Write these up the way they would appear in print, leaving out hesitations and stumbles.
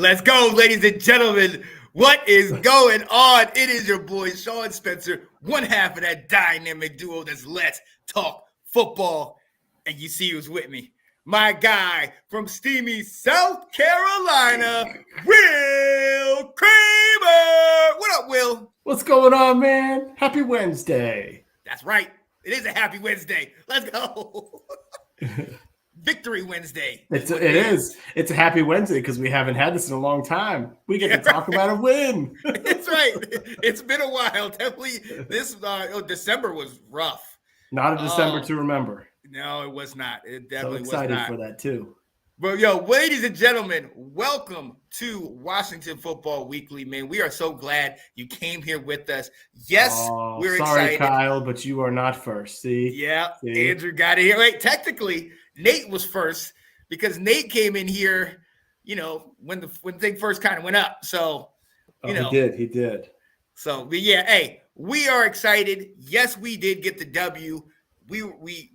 Let's go, ladies and gentlemen. What is going on? It is your boy, Sean Spencer, one half of that dynamic duo that's Let's Talk Football. And you see who's with me. My guy from steamy South Carolina, Will Kramer. What up, Will? What's going on, man? Happy Wednesday. That's right. It is a happy Wednesday. Let's go. Victory Wednesday. It is. It's a happy Wednesday because we haven't had this in a long time. We get to talk about a win. That's right. It's been a while. Definitely this December was rough. Not a December to remember. No, it was not. It definitely was not. So excited for that too. But ladies and gentlemen, welcome to Washington Football Weekly, man. We are so glad you came here with us. Yes, we're excited. Sorry, Kyle, but you are not first. See? Yeah, See? Andrew got it here. Wait, technically, Nate was first because Nate came in here, when the thing first kind of went up. So, he did. So, but yeah, hey, we are excited. Yes, we did get the W. We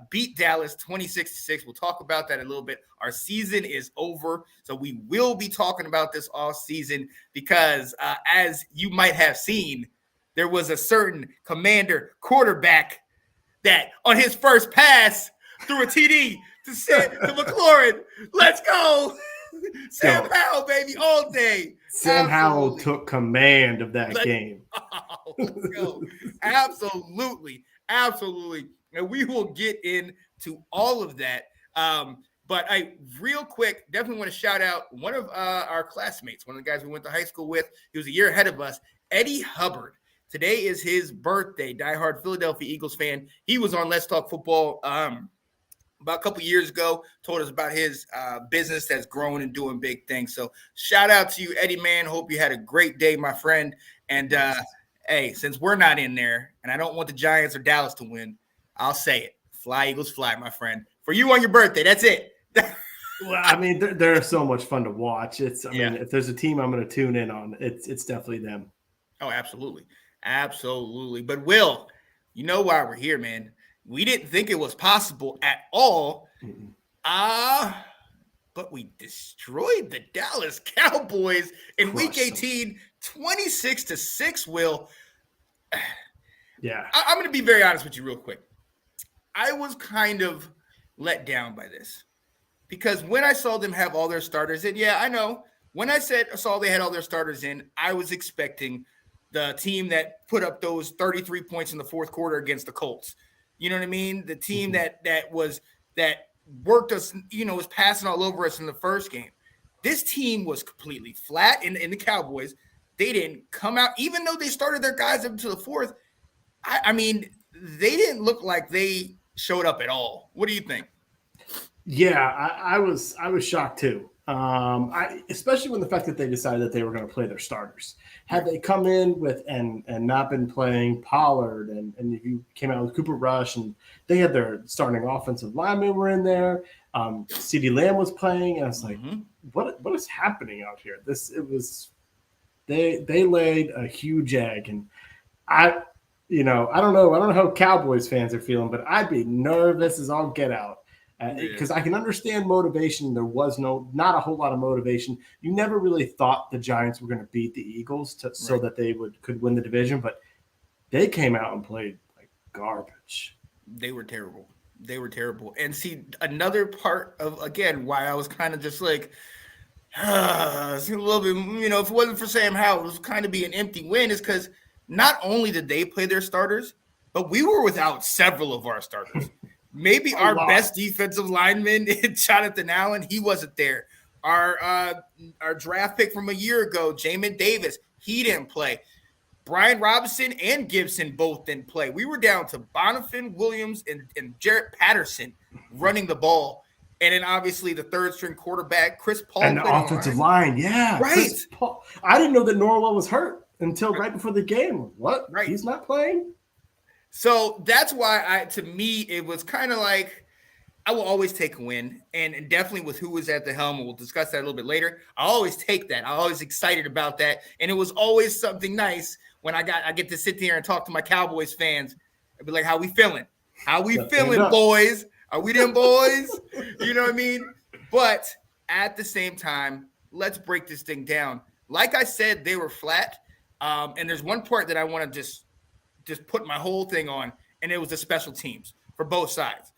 beat Dallas 26-6. We'll talk about that in a little bit. Our season is over, so we will be talking about this all season because, as you might have seen, there was a certain Commander quarterback that on his first pass threw a TD to McLaurin. Let's go. Sam Howell, baby, all day. Sam Howell took command of that game. Let's go. Absolutely. And we will get into all of that. But real quick, definitely want to shout out one of our classmates, one of the guys we went to high school with. He was a year ahead of us, Eddie Hubbard. Today is his birthday, diehard Philadelphia Eagles fan. He was on Let's Talk Football about a couple years ago, told us about his business that's growing and doing big things. So shout out to you, Eddie, man. Hope you had a great day, my friend. And hey, since we're not in there and I don't want the Giants or Dallas to win, I'll say it. Fly, Eagles, fly, my friend. For you on your birthday, that's it. Well, I mean, they're so much fun to watch. I mean, if there's a team I'm going to tune in on, it's definitely them. Oh, absolutely. Absolutely. But Will, you know why we're here, man. We didn't think it was possible at all. But we destroyed the Dallas Cowboys in Week 18, 26-6, Will. Yeah. I'm going to be very honest with you real quick. I was kind of let down by this because when I saw them have all their starters in, I know. When I saw they had all their starters in, I was expecting the team that put up those 33 points in the fourth quarter against the Colts. You know what I mean? The team that worked us, was passing all over us in the first game. This team was completely flat in the Cowboys. They didn't come out, even though they started their guys up to the fourth. I mean, they didn't look like they showed up at all. What do you think? Yeah, I was shocked too. Especially when the fact that they decided that they were going to play their starters. Had they come in with and not been playing Pollard and if you came out with Cooper Rush and they had their starting offensive linemen were in there, CeeDee Lamb was playing, and I was like, what is happening out here? They laid a huge egg, and I don't know how Cowboys fans are feeling, but I'd be nervous as all get out. Because I can understand motivation. There was not a whole lot of motivation. You never really thought the Giants were going to beat the Eagles so that they could win the division, but they came out and played like garbage. They were terrible. And see, another part of, again, why I was kind of just like, it's a little bit, if it wasn't for Sam Howell, it was kind of be an empty win, is because not only did they play their starters, but we were without several of our starters. Maybe our best defensive lineman, Jonathan Allen, he wasn't there. Our draft pick from a year ago, Jamin Davis, he didn't play. Brian Robinson and Gibson both didn't play. We were down to Bonifant, Williams, and Jarrett Patterson running the ball. And then obviously the third-string quarterback, Chris Paul. And the offensive line, yeah. Right. I didn't know that Norwell was hurt until right before the game. What? Right. He's not playing? So that's why, to me, it was kind of like I will always take a win, and definitely with who was at the helm, and we'll discuss that a little bit later. I always take that. I'm always excited about that, and it was always something nice when I get to sit there and talk to my Cowboys fans and be like, "How we feeling? How we feeling, boys? Are we them boys?" You know what I mean? But at the same time, let's break this thing down. Like I said, they were flat. And there's one part that I want to just put my whole thing on, and it was the special teams for both sides.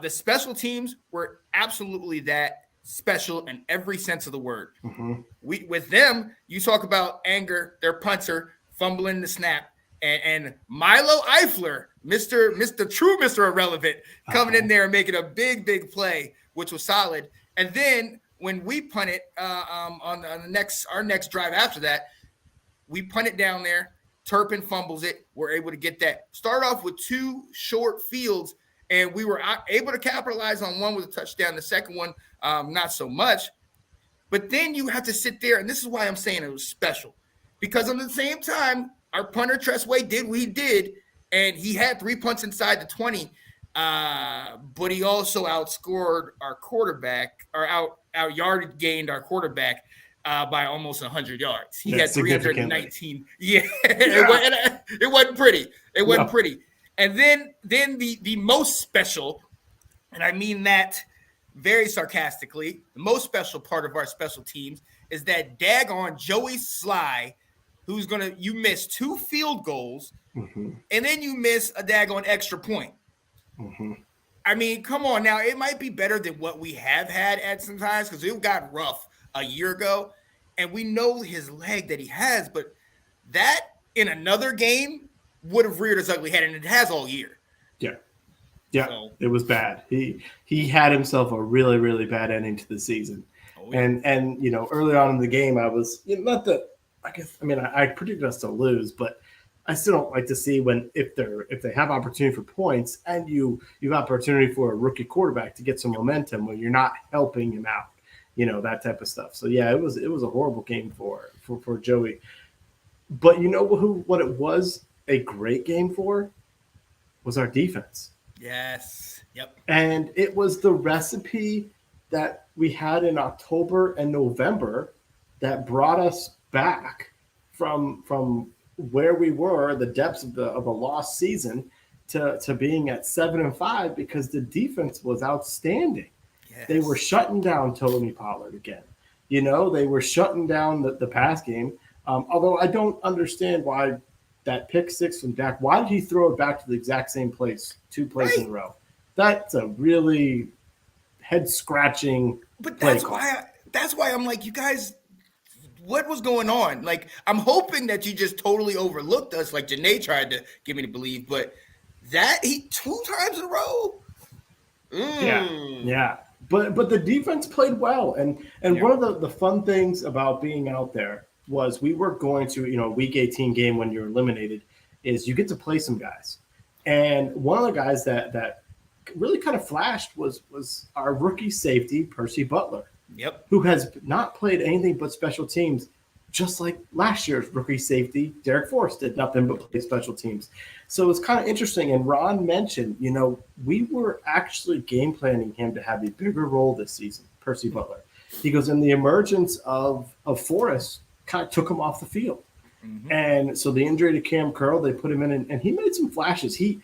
The special teams were absolutely that special in every sense of the word. Mm-hmm. With them, you talk about anger, their punter fumbling the snap, and Milo Eifler, Mr. True Mr. Irrelevant, coming in there and making a big play, which was solid. And then when we punt it on our next drive after that, we punt it down there. Turpin fumbles it. We're able to get that. Start off with 2 short fields, and we were able to capitalize on one with a touchdown. The second one, not so much. But then you have to sit there, and this is why I'm saying it was special. Because at the same time, our punter, Tressway, did what he did, and he had 3 punts inside the 20, but he also outscored our quarterback, or out-yarded gained our quarterback by almost 100 yards. He had 319. Yeah, it wasn't pretty. It wasn't pretty. And then the most special, and I mean that very sarcastically, the most special part of our special teams is that daggone Joey Sly, you miss 2 field goals, mm-hmm. and then you miss a daggone extra point. Mm-hmm. I mean, come on now. It might be better than what we have had at some times because it got rough a year ago, and we know his leg that he has, but that in another game would have reared its ugly head, and it has all year. Yeah, so, it was bad. He had himself a really, really bad ending to the season. Oh, yeah. And early on in the game, I was I predicted us to lose, but I still don't like to see if they have opportunity for points and you have opportunity for a rookie quarterback to get some momentum when you're not helping him out, that type of stuff. So yeah, it was a horrible game for Joey. But what it was a great game for was our defense. Yes. Yep. And it was the recipe that we had in October and November that brought us back from where we were, the depths of a lost season, to being at 7-5 because the defense was outstanding. Yes. They were shutting down Tony Pollard again. They were shutting down the pass game. Although I don't understand why that pick 6 from Dak, why did he throw it back to the exact same place 2 plays in a row? That's a really head-scratching But play that's call. that's why I'm like, you guys, what was going on? Like, I'm hoping that you just totally overlooked us, like Janae tried to get me to believe, but that he 2 times in a row? Yeah. But the defense played well. And one of the fun things about being out there was we were going to, week 18 game when you're eliminated is you get to play some guys. And one of the guys that really kind of flashed was our rookie safety, Percy Butler. Yep. Who has not played anything but special teams, just like last year's rookie safety, Derek Forrest, did nothing but play special teams. So it's kind of interesting. And Ron mentioned, we were actually game planning him to have a bigger role this season, Percy Butler. He goes, in the emergence of Forrest, kind of took him off the field. Mm-hmm. And so the injury to Cam Curl, they put him in, and he made some flashes. He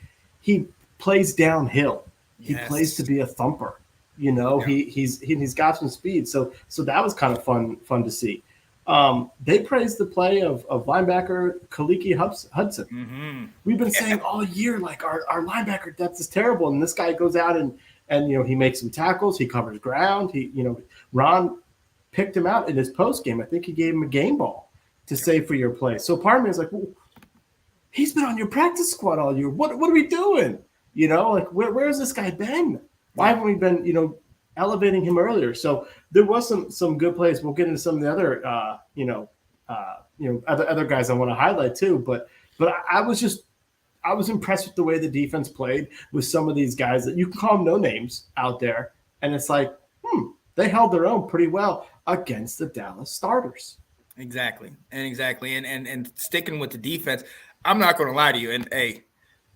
plays downhill. He plays to be a thumper. He's got some speed. So that was kind of fun to see. They praised the play of linebacker Kaliki Hudson. Mm-hmm. We've been saying all year, like our linebacker depth is terrible, and this guy goes out and he makes some tackles, he covers ground. Ron picked him out in his post game. I think he gave him a game ball to save for your play. So part of me is like, well, he's been on your practice squad all year. What are we doing? Where's this guy been? Why haven't we been, elevating him earlier? So there was some good plays. We'll get into some of the other, other guys I want to highlight too. But I was impressed with the way the defense played with some of these guys that you can call them no names out there, and it's like, they held their own pretty well against the Dallas starters. Exactly. And sticking with the defense, I'm not going to lie to you. And hey,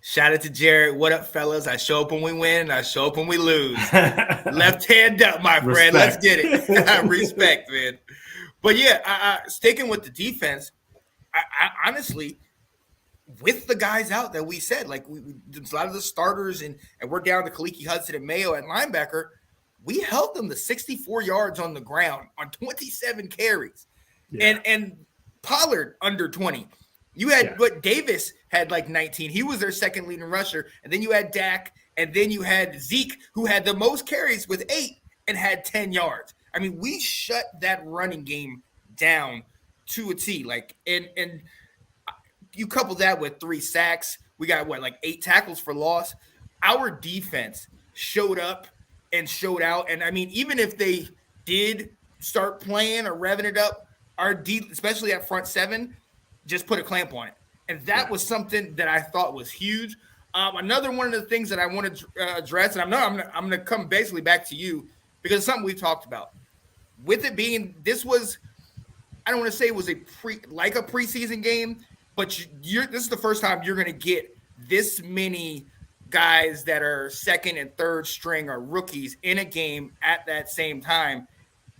shout out to Jared. What up, fellas? I show up when we win. I show up when we lose. Left hand up, my friend. Let's get it. Respect, man. But yeah, sticking with the defense, I honestly, with the guys out that we said, like a lot of the starters, and we're down to Kaliki Hudson and Mayo at linebacker, we held them to 64 yards on the ground on 27 carries. And Pollard under 20. You had but Davis had like 19. He was their second leading rusher. And then you had Dak, and then you had Zeke, who had the most carries with 8 and had 10 yards. I mean, we shut that running game down to a T. Like, and you couple that with 3 sacks. We got like 8 tackles for loss. Our defense showed up and showed out. And I mean, even if they did start playing or revving it up, our especially at front 7, just put a clamp on it. And that was something that I thought was huge. Another one of the things that I want to address, and I'm going to come basically back to you because it's something we've talked about. With it being, this was, I don't want to say it was a preseason game, but this is the first time you're going to get this many guys that are second and third string or rookies in a game at that same time.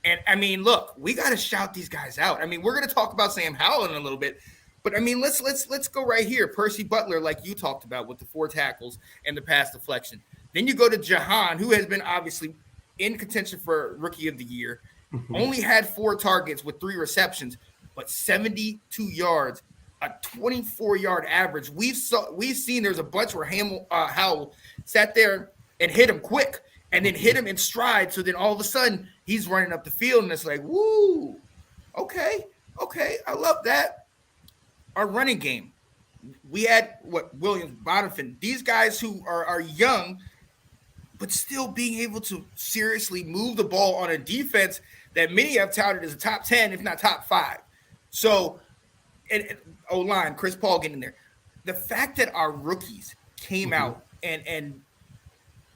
And I mean, look, we got to shout these guys out. I mean, we're going to talk about Sam Howell in a little bit, but I mean, let's go right here. Percy Butler, like you talked about with the 4 tackles and the pass deflection. Then you go to Jahan, who has been obviously in contention for Rookie of the Year. Only had 4 targets with 3 receptions, but 72 yards, a 24-yard average. We've seen there's a bunch where Howell sat there and hit him quick and then hit him in stride. So then all of a sudden he's running up the field and it's like, woo, okay, I love that. Our running game, we had Williams, Bonifant, these guys who are young, but still being able to seriously move the ball on a defense that many have touted as a top 10, if not top 5. So, and O-line, Chris Paul getting there. The fact that our rookies came out and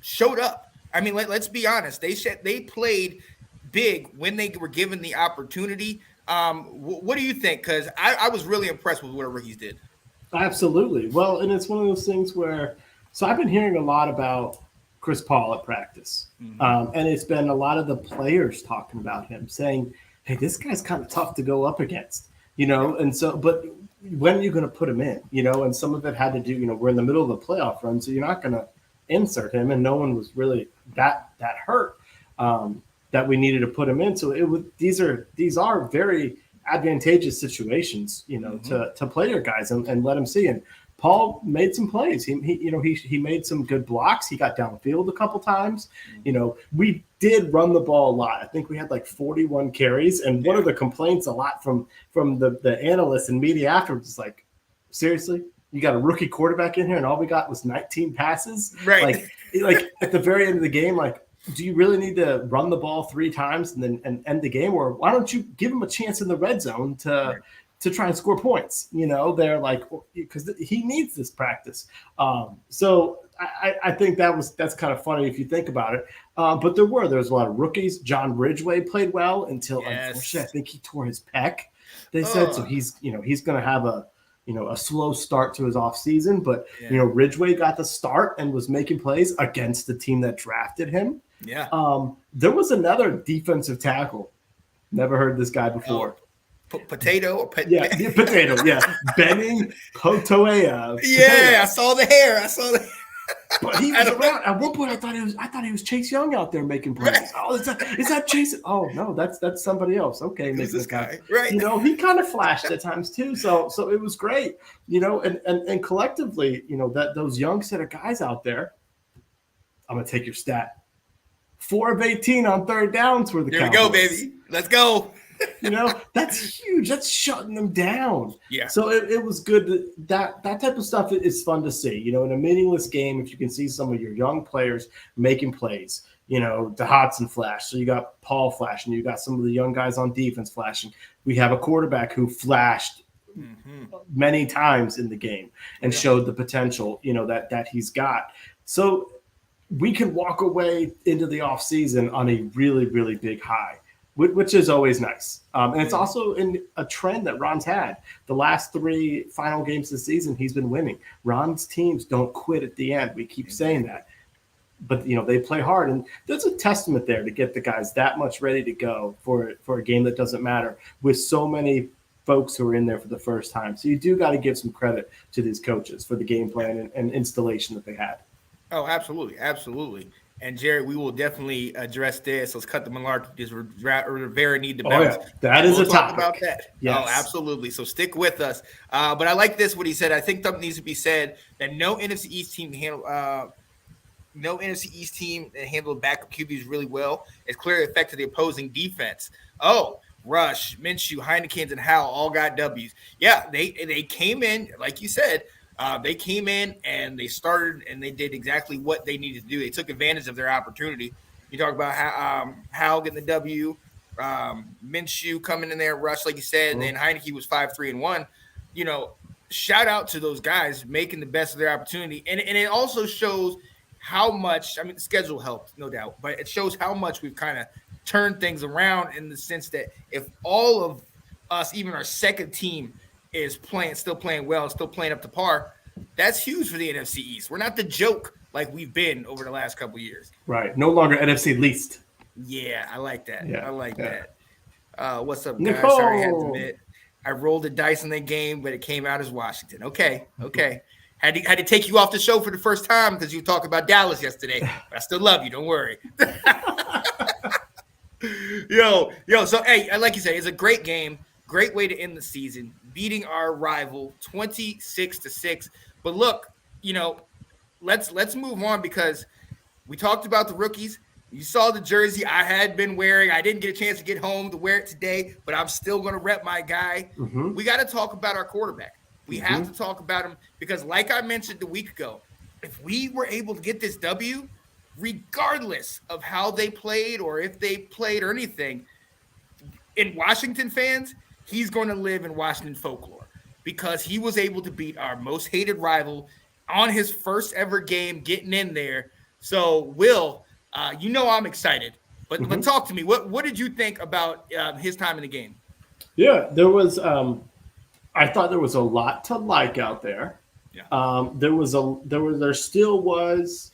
showed up. I mean, let's be honest. They played big when they were given the opportunity. What do you think? Because I was really impressed with what our rookies did. Absolutely. Well, and it's one of those things where – so I've been hearing a lot about Chris Paul at practice. And it's been a lot of the players talking about him, saying, hey, this guy's kind of tough to go up against, and so – but when are you going to put him in, and some of it had to do, we're in the middle of a playoff run, so you're not going to insert him, and no one was really that hurt that we needed to put him in. So these are very advantageous situations, to play your guys and let them see. And Paul made some plays. He made some good blocks. He got downfield a couple times. We did run the ball a lot. I think we had like 41 carries. And one of the complaints a lot from the analysts and media afterwards is like, seriously, you got a rookie quarterback in here and all we got was 19 passes? Right. Like at the very end of the game, like, do you really need to run the ball 3 times and end the game? Or why don't you give him a chance in the red zone to try and score points? They're like, because he needs this practice. So I think that's kind of funny if you think about it. But there was a lot of rookies. John Ridgeway played well until unfortunately I think he tore his pec. They said so. He's going to have a slow start to his offseason, but Ridgeway got the start and was making plays against the team that drafted him. Yeah. There was another defensive tackle. Never heard this guy before. Potato. Potato. Yeah, Benning Potoea. Yeah, I saw the hair. But he was around. At one point, I thought he was Chase Young out there making plays. Right. Oh, is that Chase? Oh no, that's somebody else. Okay, this guy. Right. He kind of flashed at times too. So it was great. And collectively, that those young set of guys out there. I'm gonna take your stat. 4 of 18 on third downs for the Cowboys. Here we go, baby. Let's go. That's huge. That's shutting them down. Yeah. So it was good. That type of stuff is fun to see. In a meaningless game, if you can see some of your young players making plays, the Hodson flash. So you got Paul flashing. You got some of the young guys on defense flashing. We have a quarterback who flashed many times in the game and showed the potential, that he's got. So we can walk away into the offseason on a really, really big high, which is always nice. And it's also in a trend that Ron's had. The last 3 final games of the season, he's been winning. Ron's teams don't quit at the end. We keep saying that. But, they play hard. And there's a testament there to get the guys that much ready to go for a game that doesn't matter with so many folks who are in there for the first time. So you do got to give some credit to these coaches for the game plan and installation that they had. Oh, absolutely. Absolutely. And Jared, we will definitely address this. Let's cut the malarkey. Does Rivera need to Oh bounce? yeah, that is We'll a talk topic. about that. Yes. Oh, absolutely. So stick with us. But I like this, what he said. I think something needs to be said that no NFC East team handle no NFC East team that handled backup QBs really well. It's clearly affected the opposing defense. Oh, Rush, Minshew, Heinekens, and Howell all got W's. Yeah, they came in, like you said, they came in and they started and they did exactly what they needed to do. They took advantage of their opportunity. You talk about Howell getting the W, Minshew coming in there, Rush, like you said, and then Heineke was 5-3-1. You know, shout out to those guys making the best of their opportunity. And it also shows how much, I mean, the schedule helped, no doubt, but it shows how much we've kind of turned things around in the sense that if all of us, even our second team, is still playing well, still playing up to par, that's huge for the NFC East. We're not the joke like we've been over the last couple of years. Right. No longer NFC least. Yeah, I like that. Yeah, I like that. What's up, guys? Nicole. Sorry, I had to admit. I rolled the dice in that game, but it came out as Washington. Okay. Had to take you off the show for the first time because you talked about Dallas yesterday. But I still love you. Don't worry. Yo. So, hey, like you say, it's a great game. Great way to end the season. Beating our rival 26-6. But look, let's move on because we talked about the rookies. You saw the jersey I had been wearing. I didn't get a chance to get home to wear it today, but I'm still going to rep my guy. Mm-hmm. We got to talk about our quarterback. We have to talk about him because, like I mentioned a week ago, if we were able to get this W, regardless of how they played or if they played or anything, in Washington fans, he's going to live in Washington folklore because he was able to beat our most hated rival on his first ever game, getting in there. So, Will, I'm excited, but talk to me. What did you think about his time in the game? Yeah, there was. I thought there was a lot to like out there. Yeah. There still was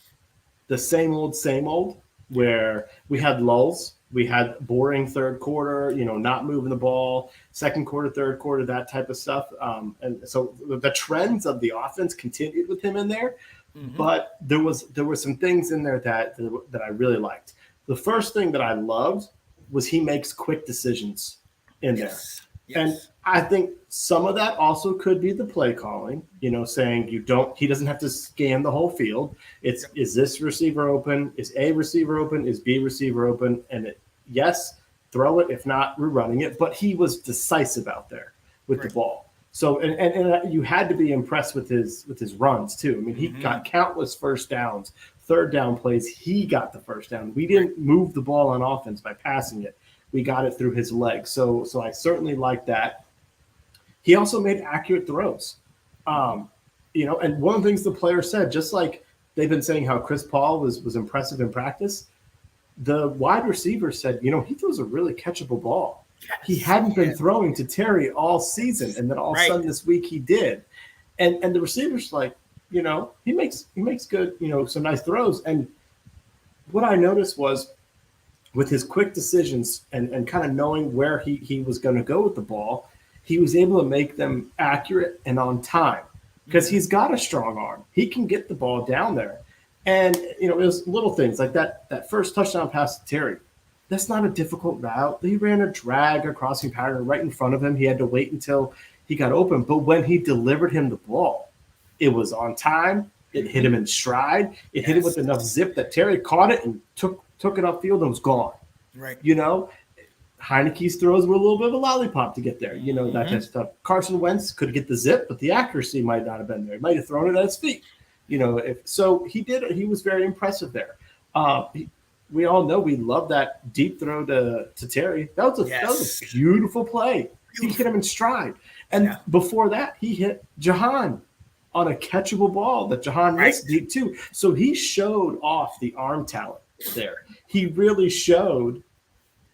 the same old where we had lulls. We had boring third quarter, not moving the ball, second quarter, third quarter, that type of stuff. And so the trends of the offense continued with him in there. Mm-hmm. But there were some things in there that I really liked. The first thing that I loved was he makes quick decisions in there. Yes. And I think some of that also could be the play calling, saying he doesn't have to scan the whole field. It's is this receiver open? Is A receiver open? Is B receiver open? And yes, throw it. If not, we're running it. But he was decisive out there with the ball. So and you had to be impressed with his runs too. I mean, he got countless first downs, third down plays. He got the first down. We didn't move the ball on offense by passing it. We got it through his legs. So I certainly like that. He also made accurate throws. And one of the things the player said, just like they've been saying how Chris Paul was impressive in practice, the wide receiver said, he throws a really catchable ball. Yes. He hadn't been throwing to Terry all season, and then all of a sudden this week he did. And the receiver's like, he makes good, some nice throws. And what I noticed was with his quick decisions and kind of knowing where he was going to go with the ball, he was able to make them accurate and on time because he's got a strong arm. He can get the ball down there. And, it was little things like that first touchdown pass to Terry. That's not a difficult route. He ran a drag, a crossing pattern right in front of him. He had to wait until he got open. But when he delivered him the ball, it was on time. It hit him in stride. It hit him with enough zip that Terry caught it and took it upfield and was gone. Right. Heineke's throws were a little bit of a lollipop to get there. That type of stuff. Carson Wentz could get the zip, but the accuracy might not have been there. He might have thrown it at his feet. So he did it. He was very impressive there. We all know we love that deep throw to Terry. That was a beautiful play. He hit him in stride. And before that, he hit Jahan on a catchable ball that Jahan missed deep too. So he showed off the arm talent there. He really showed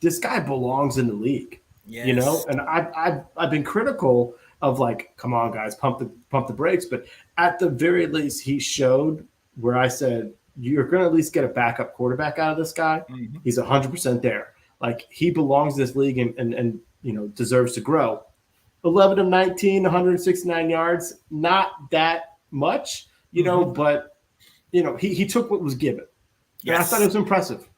this guy belongs in the league. Yes. And I've been critical of come on guys, pump the brakes. But at the very least, he showed where I said, you're going to at least get a backup quarterback out of this guy. Mm-hmm. He's 100% there. He belongs in this league and deserves to grow. 11 of 19, 169 yards, not that much, but he took what was given. Yes. And I thought it was impressive.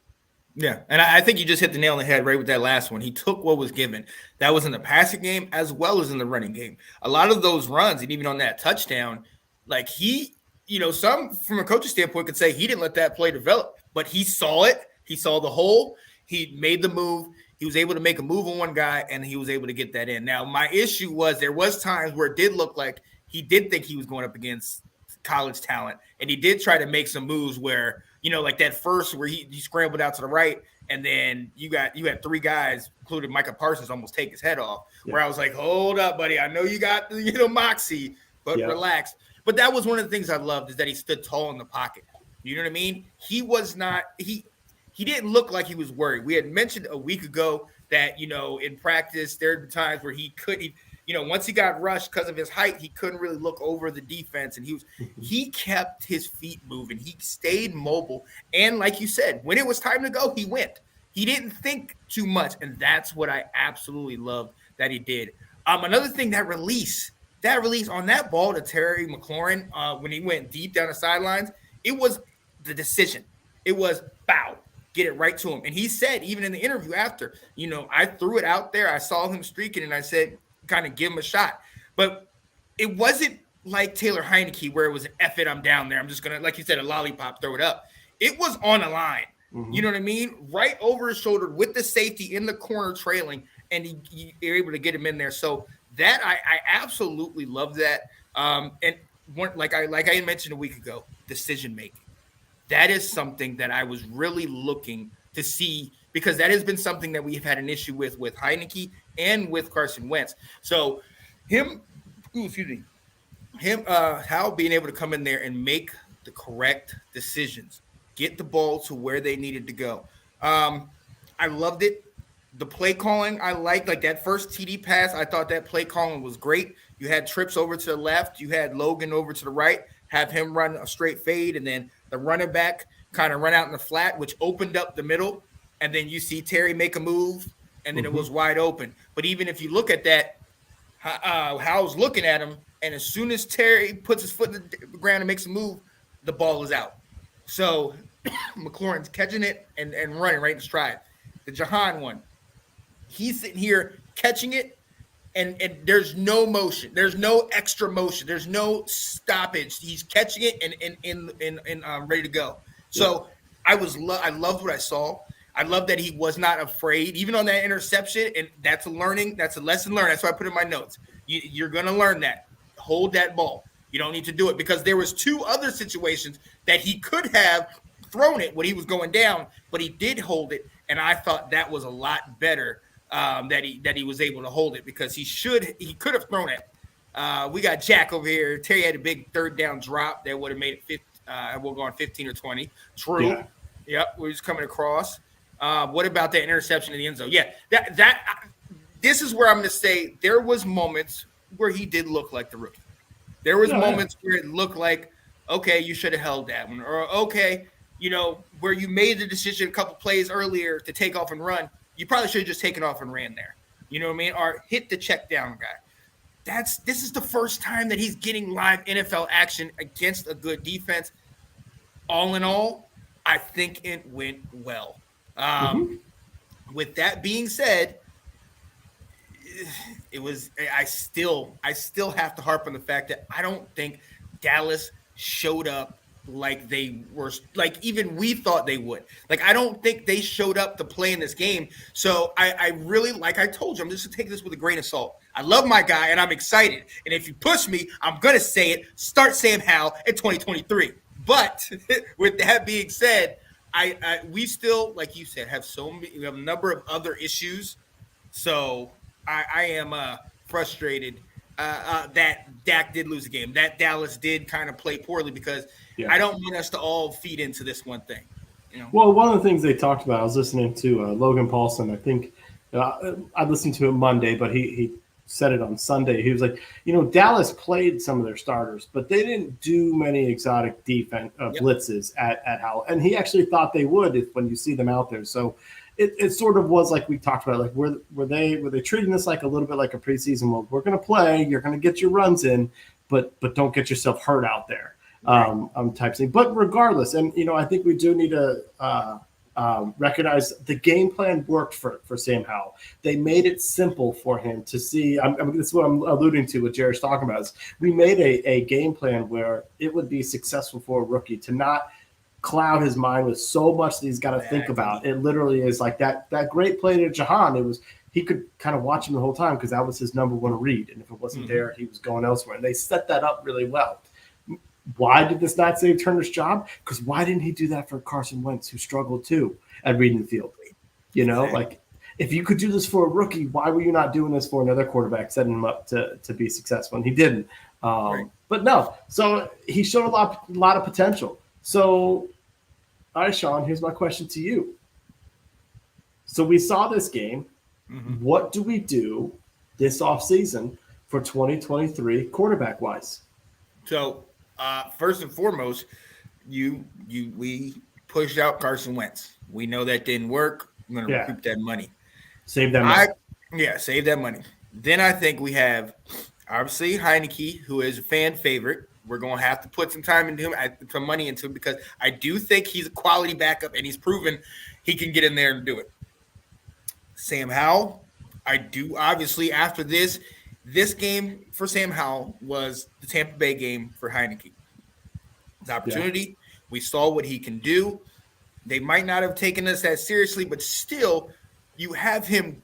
Yeah, and I think you just hit the nail on the head right with that last one. He took what was given. That was in the passing game as well as in the running game. A lot of those runs, and even on that touchdown, like some from a coach's standpoint could say he didn't let that play develop, but he saw it. He saw the hole. He made the move. He was able to make a move on one guy, and he was able to get that in. Now, my issue was there was times where it did look like he did think he was going up against college talent, and he did try to make some moves where – like that first where he scrambled out to the right, and then you had three guys, including Micah Parsons, almost take his head off. Yeah. Where I was like, "Hold up, buddy! I know you got moxie, but relax." But that was one of the things I loved is that he stood tall in the pocket. You know what I mean? He was not he didn't look like he was worried. We had mentioned a week ago that in practice there were times where he couldn't. Once he got rushed because of his height, he couldn't really look over the defense, and he kept his feet moving. He stayed mobile, and like you said, when it was time to go, he went. He didn't think too much, and that's what I absolutely loved that he did. Another thing, that release on that ball to Terry McLaurin when he went deep down the sidelines, it was the decision. It was bow. Get it right to him. And he said, even in the interview after, I threw it out there. I saw him streaking, and I said, kind of give him a shot. But it wasn't like Taylor Heineke where it was, F it, I'm down there. I'm just going to, like you said, a lollipop, throw it up. It was on a line. Mm-hmm. You know what I mean? Right over his shoulder with the safety in the corner trailing, and you're able to get him in there. So that I absolutely love that. And like I mentioned a week ago, decision making. That is something that I was really looking to see, because that has been something that we've had an issue with Heineke and with Carson Wentz. So Howell being able to come in there and make the correct decisions, get the ball to where they needed to go. I loved it. The play calling, I liked, like that first TD pass. I thought that play calling was great. You had trips over to the left. You had Logan over to the right, have him run a straight fade, and then the running back kind of run out in the flat, which opened up the middle. And then you see Terry make a move, and then it was wide open. But even if you look at that, Howell's looking at him, and as soon as Terry puts his foot in the ground and makes a move, the ball is out. So McLaurin's catching it and running right in stride. The Jahan one, he's sitting here catching it, and there's no motion. There's no extra motion. There's no stoppage. He's catching it and ready to go. So I loved what I saw. I love that he was not afraid, even on that interception, and that's a lesson learned. That's why I put in my notes. You're going to learn that. Hold that ball. You don't need to do it, because there was two other situations that he could have thrown it when he was going down, but he did hold it, and I thought that was a lot better that he was able to hold it, because he could have thrown it. We got Jack over here. Terry had a big third down drop that would have made it we'll go on 15 or 20. True. Yeah. Yep, we're just coming across. What about that interception in the end zone? Yeah, this is where I'm going to say there was moments where he did look like the rookie. There was moments where it looked like, okay, you should have held that one, or okay, where you made the decision a couple plays earlier to take off and run. You probably should have just taken off and ran there. You know what I mean? Or hit the check down guy. This is the first time that he's getting live NFL action against a good defense. All in all, I think it went well. With that being said, I still have to harp on the fact that I don't think Dallas showed up like they were, like even we thought they would. Like, I don't think they showed up to play in this game. So I really, like I told you, I'm just going to take this with a grain of salt. I love my guy, and I'm excited. And if you push me, I'm going to say it. Start Sam Howell in 2023. But with that being said, we still, like you said, we have a number of other issues. So I am frustrated that Dak did lose the game, that Dallas did kind of play poorly, because I don't want us to all feed into this one thing. Well, one of the things they talked about, I was listening to Logan Paulson. I think I listened to him Monday, but he said it on Sunday. He was like, Dallas played some of their starters, but they didn't do many exotic defense blitzes at Howell. And he actually thought they would when you see them out there. So it sort of was like we talked about, like were they treating this like a little bit like a preseason? Well, we're going to play, you're going to get your runs in, but don't get yourself hurt out there. type thing. But regardless, and I think we do need to recognize the game plan worked for Sam Howell. They made it simple for him to see. That's what I'm alluding to. What Jared's talking about is we made a game plan where it would be successful for a rookie to not cloud his mind with so much that he's got to think about. It literally is like that great play to Jahan. It was he could kind of watch him the whole time because that was his number one read, and if it wasn't there, he was going elsewhere. And they set that up really well. Why did this not save Turner's job? Because why didn't he do that for Carson Wentz, who struggled too at reading the field? Like if you could do this for a rookie, why were you not doing this for another quarterback, setting him up to be successful? And he didn't. But no, so he showed a lot of potential. So, all right, Sean, here's my question to you. So we saw this game. What do we do this offseason for 2023 quarterback-wise? So, first and foremost, we pushed out Carson Wentz. We know that didn't work. I'm going to recoup that money. Save that money. Save that money. Then I think we have, obviously, Heineke, who is a fan favorite. We're going to have to put some time into him, some money into him, because I do think he's a quality backup, and he's proven he can get in there and do it. Sam Howell, I do, obviously, after this game for Sam Howell was the Tampa Bay game for Heineke. His opportunity, we saw what he can do. They might not have taken us that seriously, but still, you have him,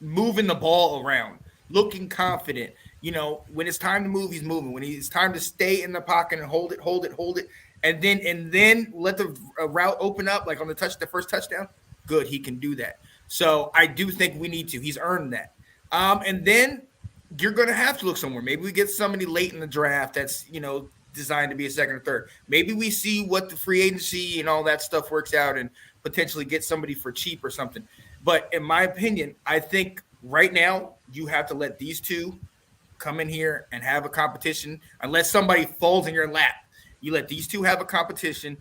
moving the ball around, looking confident. When it's time to move, he's moving. When it's time to stay in the pocket and hold it, and then let the route open up, like on the first touchdown, good, he can do that. So I do think we need to. He's earned that. And then you're going to have to look somewhere. Maybe we get somebody late in the draft that's, designed to be a second or third. Maybe we see what the free agency and all that stuff works out and potentially get somebody for cheap or something. But in my opinion, I think right now you have to let these two come in here and have a competition. Unless somebody falls in your lap, you let these two have a competition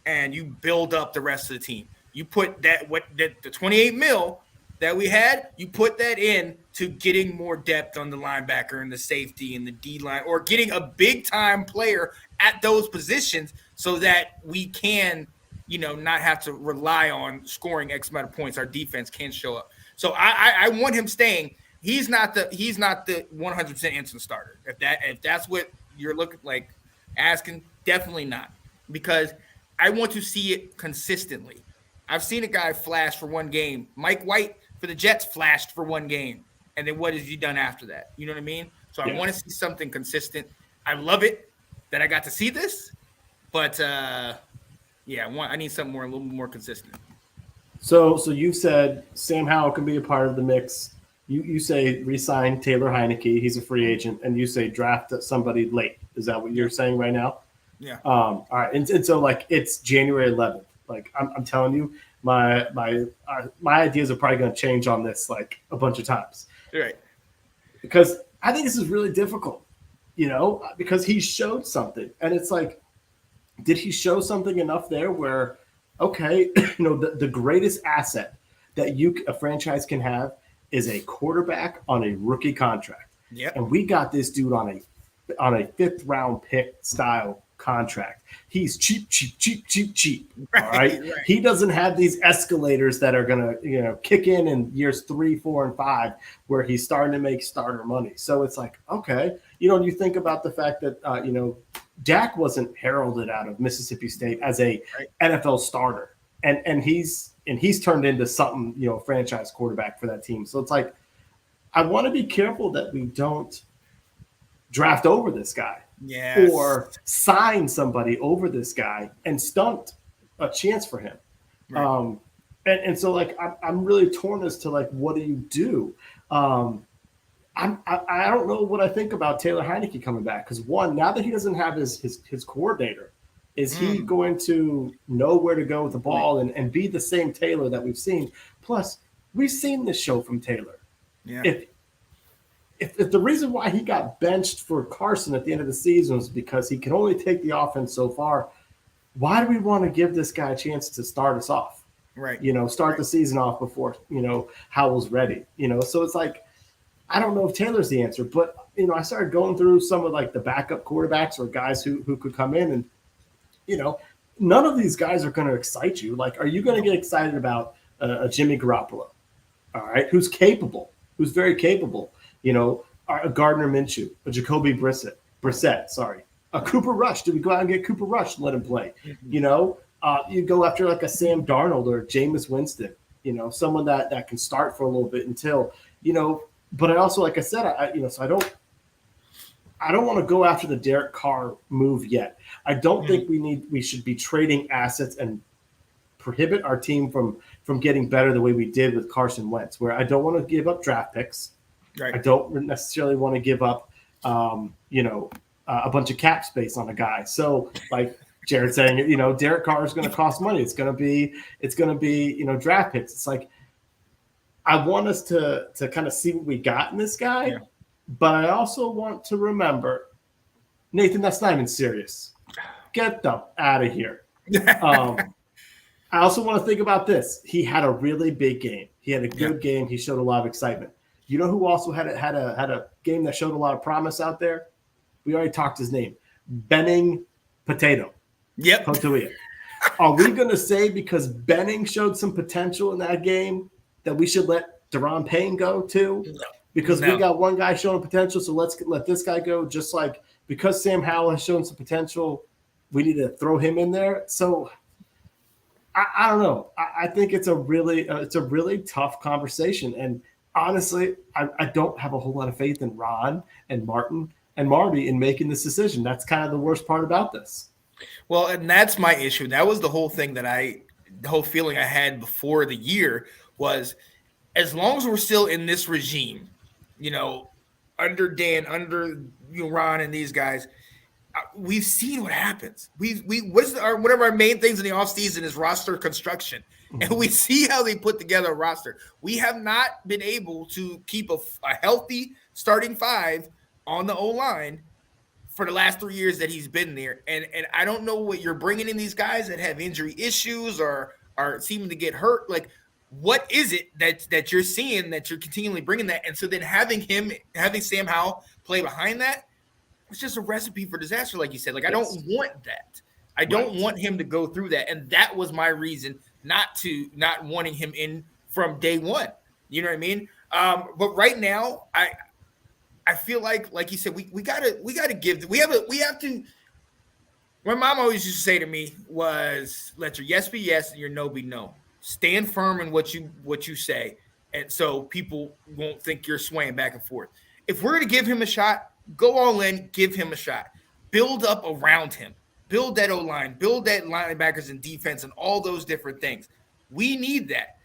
and you build up the rest of the team. You put the 28 mil that we had, you put that in to getting more depth on the linebacker and the safety and the D line, or getting a big time player at those positions so that we can, not have to rely on scoring X amount of points. Our defense can show up. So I want him staying. He's not the 100% instant starter. If that's what you're looking like asking, definitely not, because I want to see it consistently. I've seen a guy flash for one game. Mike White for the Jets flashed for one game. And then what has he done after that? You know what I mean? So I want to see something consistent. I love it that I got to see this. But, I need something a little more consistent. So you said Sam Howell can be a part of the mix. You say re-sign Taylor Heineke. He's a free agent. And you say draft somebody late. Is that what you're saying right now? Yeah. All right. And so, it's January 11th. I'm telling you, my ideas are probably going to change on this a bunch of times. Right. Because I think this is really difficult, because he showed something, and it's did he show something enough there where, okay, the greatest asset that a franchise can have is a quarterback on a rookie contract. Yeah. And we got this dude on a fifth round pick style contract. He's cheap. All right? Right. He doesn't have these escalators that are gonna, kick in years 3, 4, and 5, where he's starting to make starter money. So it's okay, you think about the fact that Dak wasn't heralded out of Mississippi State as a NFL starter, and he's turned into something, franchise quarterback for that team. So it's I want to be careful that we don't draft over this guy. Yes. Or sign somebody over this guy and stunt a chance for him. Right. And so I'm really torn as to what do you do? I don't know what I think about Taylor Heineke coming back, because one, now that he doesn't have his coordinator, is he going to know where to go with the ball and be the same Taylor that we've seen? Plus, we've seen this show from Taylor. Yeah. If the reason why he got benched for Carson at the end of the season was because he can only take the offense so far, why do we want to give this guy a chance to start us off? Right. Start the season off before, Howell's ready. So it's I don't know if Taylor's the answer, but, I started going through some of like the backup quarterbacks or guys who could come in, and none of these guys are going to excite you. Like, are you going to get excited about a Jimmy Garoppolo? All right, who's capable, who's very capable. A Gardner Minshew, a Jacoby Brissett, sorry, a Cooper Rush. Did we go out and get Cooper Rush and let him play? You go after like a Sam Darnold or Jameis Winston. Someone that can start for a little bit until. But I also, like I said, so I don't want to go after the Derek Carr move yet. I don't think we should be trading assets and prohibit our team from getting better the way we did with Carson Wentz, where I don't want to give up draft picks. Right. I don't necessarily want to give up, a bunch of cap space on a guy. So like Jared saying, Derek Carr is going to cost money. It's going to be, draft picks. It's like, I want us to kind of see what we got in this guy, but I also want to remember, Nathan, that's not even serious. Get them out of here. I also want to think about this. He had a really big game. He had a good game. He showed a lot of excitement. You know who also had a game that showed a lot of promise out there? We already talked his name. Benning Potato. Yep. Potoia. Are we going to say because Benning showed some potential in that game that we should let Deron Payne go too? No. Because we got one guy showing potential, so let's let this guy go. Just like because Sam Howell has shown some potential, we need to throw him in there. So I don't know. I think it's a really tough conversation, and honestly, I don't have a whole lot of faith in Ron and Martin and Marty in making this decision. That's kind of the worst part about this. Well, and that's my issue. That was the whole thing the whole feeling I had before the year was, as long as we're still in this regime, under Dan, under Ron and these guys, we've seen what happens. Whatever our main things in the offseason is roster construction. And we see how they put together a roster. We have not been able to keep a healthy starting five on the O-line for the last 3 years that he's been there. And I don't know what you're bringing in these guys that have injury issues or are seeming to get hurt. Like, what is it that you're seeing that you're continually bringing that? And so then having Sam Howell play behind that, it's just a recipe for disaster, like you said. Like, I don't want that. I don't want him to go through that. And that was my reason not wanting him in from day one. You know what I mean? But right now, I feel like you said, we gotta give. We have to. My mom always used to say to me was, "Let your yes be yes and your no be no. Stand firm in what you say, and so people won't think you're swaying back and forth. If we're gonna give him a shot, go all in, give him a shot. Build up around him. Build that O-line. Build that linebackers and defense and all those different things. We need that."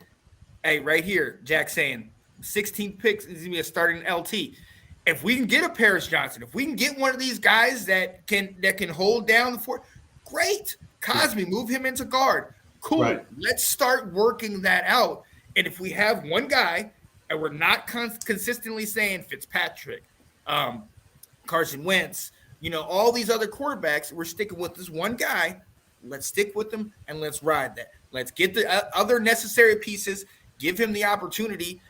Hey, right here, Jack saying 16 picks is going to be a starting LT. If we can get a Paris Johnson, if we can get one of these guys that can hold down the fort, great. Cosme, move him into guard. Cool. Right. Let's start working that out. And if we have one guy, and we're not consistently saying Fitzpatrick, Carson Wentz, all these other quarterbacks, we're sticking with this one guy. Let's stick with them and let's ride that. Let's get the other necessary pieces, give him the opportunity,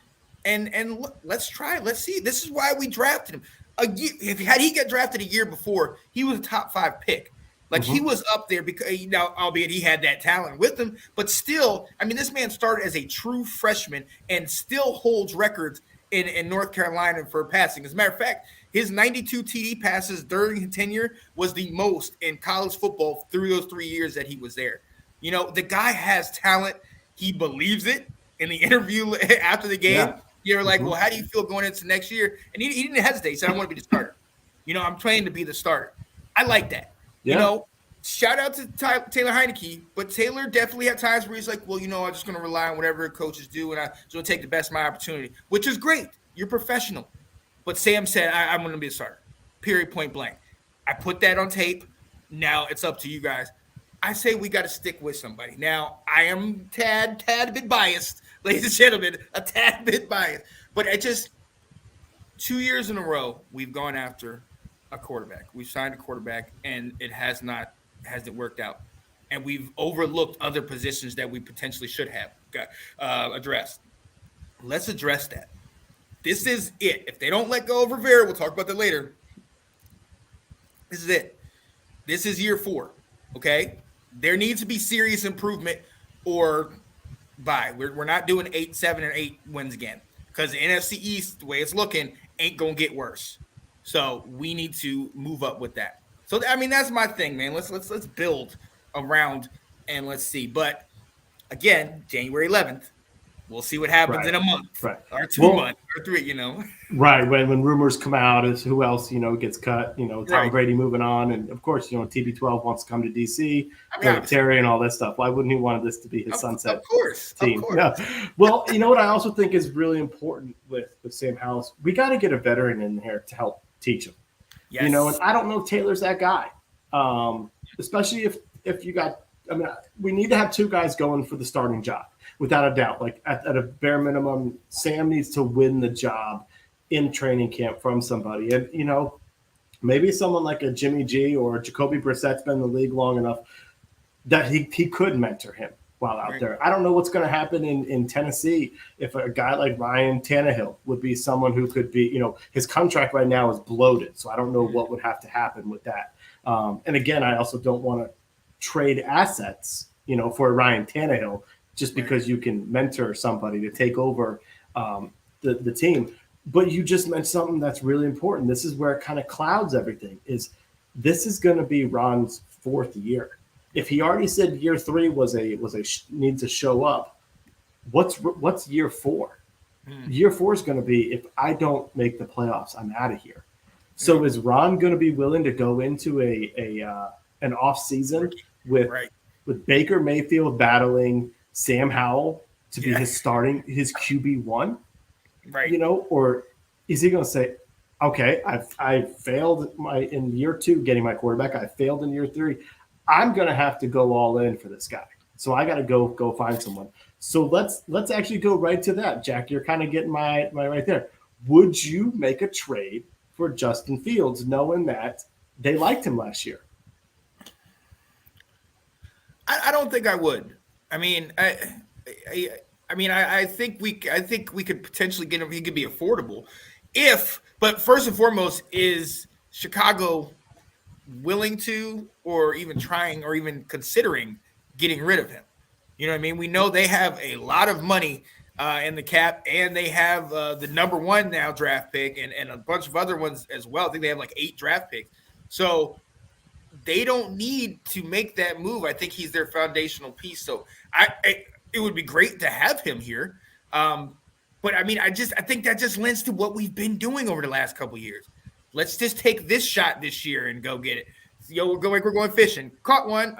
and look, let's try it. Let's see. This is why we drafted him. Had he got drafted a year before, he was a top 5 pick. Like, he was up there because, albeit he had that talent with him, but still, I mean, this man started as a true freshman and still holds records in North Carolina for passing. As a matter of fact, his 92 TD passes during his tenure was the most in college football through those 3 years that he was there. The guy has talent. He believes it. In the interview after the game, you're like, well, how do you feel going into next year? And he didn't hesitate. He said, I want to be the starter. I'm trained to be the starter. I like that. Yeah. Shout out to Taylor Heineke, but Taylor definitely had times where he's like, well, I'm just going to rely on whatever coaches do, and I'm going to take the best of my opportunity, which is great. You're professional. But Sam said, I'm going to be a starter, period, point blank. I put that on tape. Now it's up to you guys. I say we got to stick with somebody. Now, I am tad bit biased, ladies and gentlemen, a tad bit biased. But 2 years in a row, we've gone after a quarterback. We've signed a quarterback, and it hasn't worked out. And we've overlooked other positions that we potentially should have addressed. Let's address that. This is it. If they don't let go of Rivera, we'll talk about that later. This is it. This is year 4. Okay, there needs to be serious improvement, or bye. We're not doing 8, 7, or 8 wins again, because the NFC East, the way it's looking, ain't gonna get worse. So we need to move up with that. So I mean, that's my thing, man. Let's build around and let's see. But again, January 11th, we'll see what happens in a month, or 2 months, or 3. Right, when rumors come out as who else gets cut. Tom Brady moving on, and of course TB12 wants to come to DC. Terry and all that stuff. Why wouldn't he want this to be his sunset? Of course, team. Of course. No. Well, what I also think is really important with Sam Howell, we got to get a veteran in here to help teach him. Yes. And I don't know if Taylor's that guy, especially if you got. I mean, we need to have 2 guys going for the starting job, without a doubt. Like at a bare minimum, Sam needs to win the job in training camp from somebody. And, maybe someone like a Jimmy G or Jacoby Brissett's been in the league long enough that he could mentor him while out there. I don't know what's going to happen in Tennessee if a guy like Ryan Tannehill would be someone who could be, his contract right now is bloated. So I don't know what would have to happen with that. And again, I also don't want to trade assets, for Ryan Tannehill just because you can mentor somebody to take over the team. But you just mentioned something that's really important. This is where it kind of clouds everything. This is going to be Ron's 4th year. If he already said year 3 was a needs to show up, what's year 4? Year 4 is going to be, if I don't make the playoffs, I'm out of here. So is Ron going to be willing to go into an off season with Baker Mayfield battling Sam Howell to be his QB1? Right. Or is he going to say, okay, I failed in year 2 getting my quarterback. I failed in year 3. I'm going to have to go all in for this guy. So I got to go find someone. So let's actually go right to that. Jack, you're kind of getting my right there. Would you make a trade for Justin Fields knowing that they liked him last year? I don't think I would. I mean, I think we could potentially get him. He could be affordable, but first and foremost, is Chicago willing to, or even trying, or even considering getting rid of him? You know what I mean? We know they have a lot of money in the cap, and they have the number 1 now draft pick, and a bunch of other ones as well. I think they have like 8 draft picks. So they don't need to make that move. I think he's their foundational piece. So it would be great to have him here. But I mean, I think that just lends to what we've been doing over the last couple of years. Let's just take this shot this year and go get it. We're going fishing. Caught one.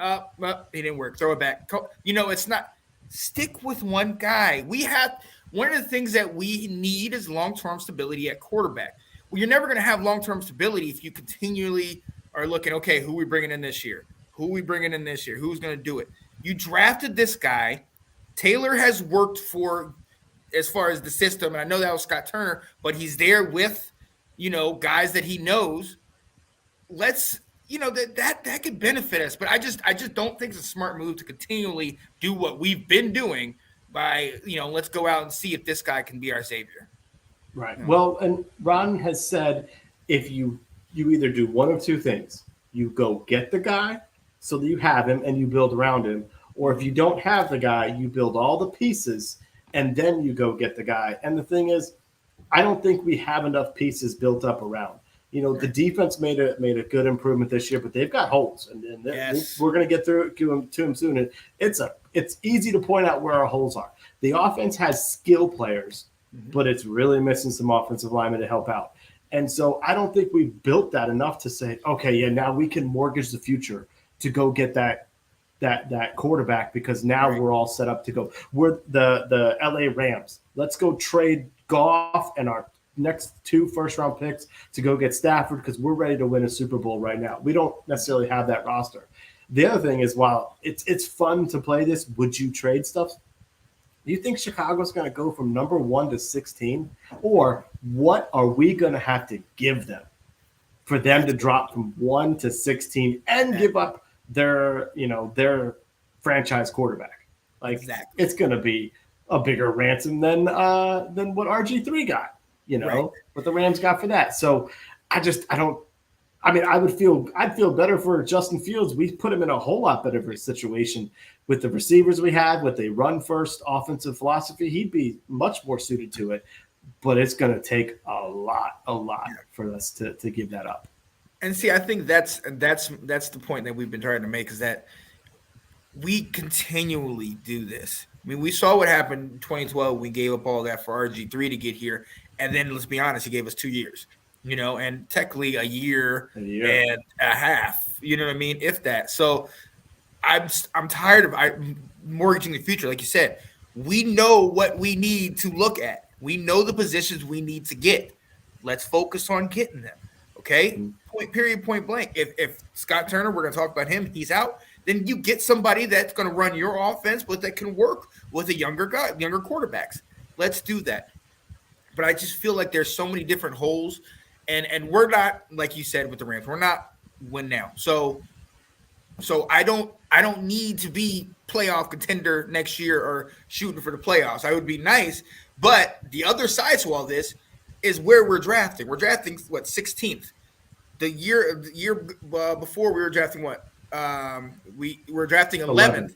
He didn't work. Throw it back. It's not. Stick with one guy. One of the things that we need is long-term stability at quarterback. Well, you're never going to have long-term stability if you continually are looking, okay, who are we bringing in this year? Who's going to do it? You drafted this guy. Taylor has worked for, as far as the system, and I know that was Scott Turner, but he's there with, guys that he knows. Let's, that could benefit us. But I just don't think it's a smart move to continually do what we've been doing by, let's go out and see if this guy can be our savior. Right. Well, and Ron has said, if you either do one of 2 things, you go get the guy so that you have him and you build around him, or if you don't have the guy, you build all the pieces and then you go get the guy. And the thing is, I don't think we have enough pieces built up around. The defense made a good improvement this year, but they've got holes, and we're going to get to them soon. And it's easy to point out where our holes are. The offense has skill players, but it's really missing some offensive linemen to help out. And so I don't think we've built that enough to say, okay, yeah, now we can mortgage the future to go get that quarterback, because now we're all set up to go. We're the LA Rams. Let's go trade Goff and our next 2 first-round picks to go get Stafford, because we're ready to win a Super Bowl right now. We don't necessarily have that roster. The other thing is, while it's fun to play this, would you trade stuff? Do you think Chicago's going to go from number 1 to 16? Or what are we going to have to give them for them to drop from 1 to 16 and give up their franchise quarterback? Like, It's going to be a bigger ransom than what RG3 got. Right. what the Rams got for that. So I don't. I mean, I'd feel better for Justin Fields. We put him in a whole lot better of a situation with the receivers we had, with a run first offensive philosophy. He'd be much more suited to it. But it's going to take a lot for us to give that up. And see, I think that's the point that we've been trying to make, is that we continually do this. I mean, we saw what happened in 2012. We gave up all that for RG3 to get here, and then let's be honest, he gave us 2 years, and technically a year and a half. You know what I mean? If that. So I'm tired of mortgaging the future. Like you said, we know what we need to look at. We know the positions we need to get. Let's focus on getting them. Okay? Point blank. If Scott Turner, we're going to talk about him, he's out, then you get somebody that's going to run your offense, but that can work with a younger quarterbacks. Let's do that. But I just feel like there's so many different holes, and we're not, like you said with the Rams, we're not win now. So I don't need to be playoff contender next year or shooting for the playoffs. I would be nice, but the other side to all this is where we're drafting. We're drafting 16th. The year before we were drafting what? We were drafting 11th,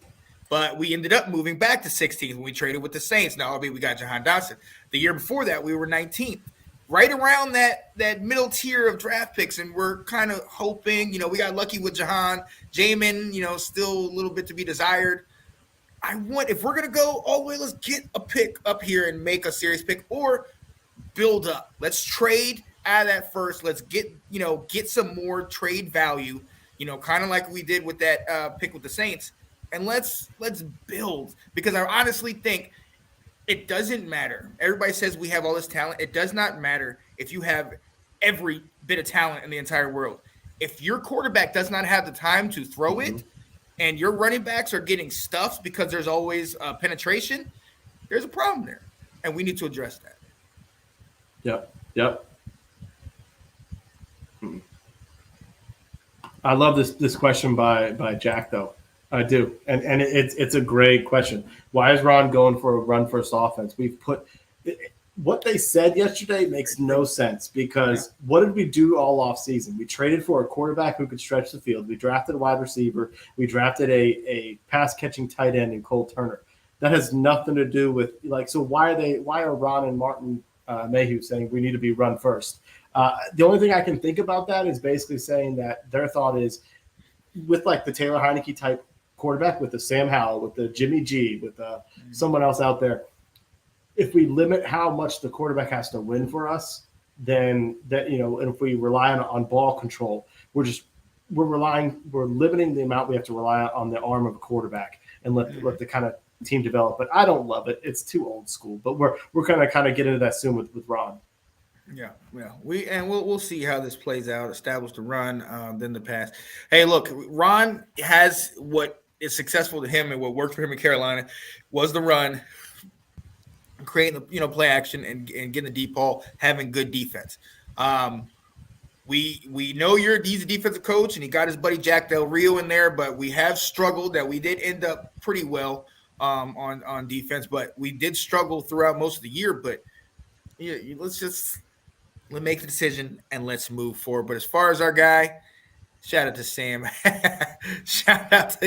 but we ended up moving back to 16th when we traded with the Saints. Now, albeit we got Jahan Dotson. The year before that, we were 19th. Right around that middle tier of draft picks, and we're kind of hoping, we got lucky with Jahan. Jamin, still a little bit to be desired. If we're gonna go all the way, let's get a pick up here and make a serious pick, or build up. Let's trade out of that first. Let's get some more trade value, kind of like we did with that pick with the Saints, and let's build, because I honestly think it doesn't matter. Everybody says we have all this talent. It does not matter if you have every bit of talent in the entire world. If your quarterback does not have the time to throw it, and your running backs are getting stuffed because there's always penetration, there's a problem there, and we need to address that. Yep. I love this question by Jack, though. I do, and it's a great question. Why is Ron going for a run first offense? We've put what they said yesterday makes no sense, because what did we do all off season? We traded for a quarterback who could stretch the field. We drafted a wide receiver. We drafted a pass catching tight end in Cole Turner. That has nothing to do with so why are Ron and Martin Mayhew saying we need to be run first? The only thing I can think about that is basically saying that their thought is, with the Taylor Heineke type quarterback, with the Sam Howell, with the Jimmy G, with someone else out there, if we limit how much the quarterback has to win for us, then and if we rely on ball control, we're limiting the amount we have to rely on the arm of a quarterback, and let the kind of team develop. But I don't love it. It's too old school. But we're going to kind of get into that soon with Ron. Yeah. We'll see how this plays out. Establish the run, then the pass. Hey, look, Ron has what is successful to him and what worked for him in Carolina was the run, creating the play action and getting the deep ball, having good defense. We know he's a defensive coach, and he got his buddy Jack Del Rio in there, but we have struggled. That we did end up pretty well on defense, but we did struggle throughout most of the year. But let's make the decision and let's move forward. But as far as our guy, shout out to Sam. Shout out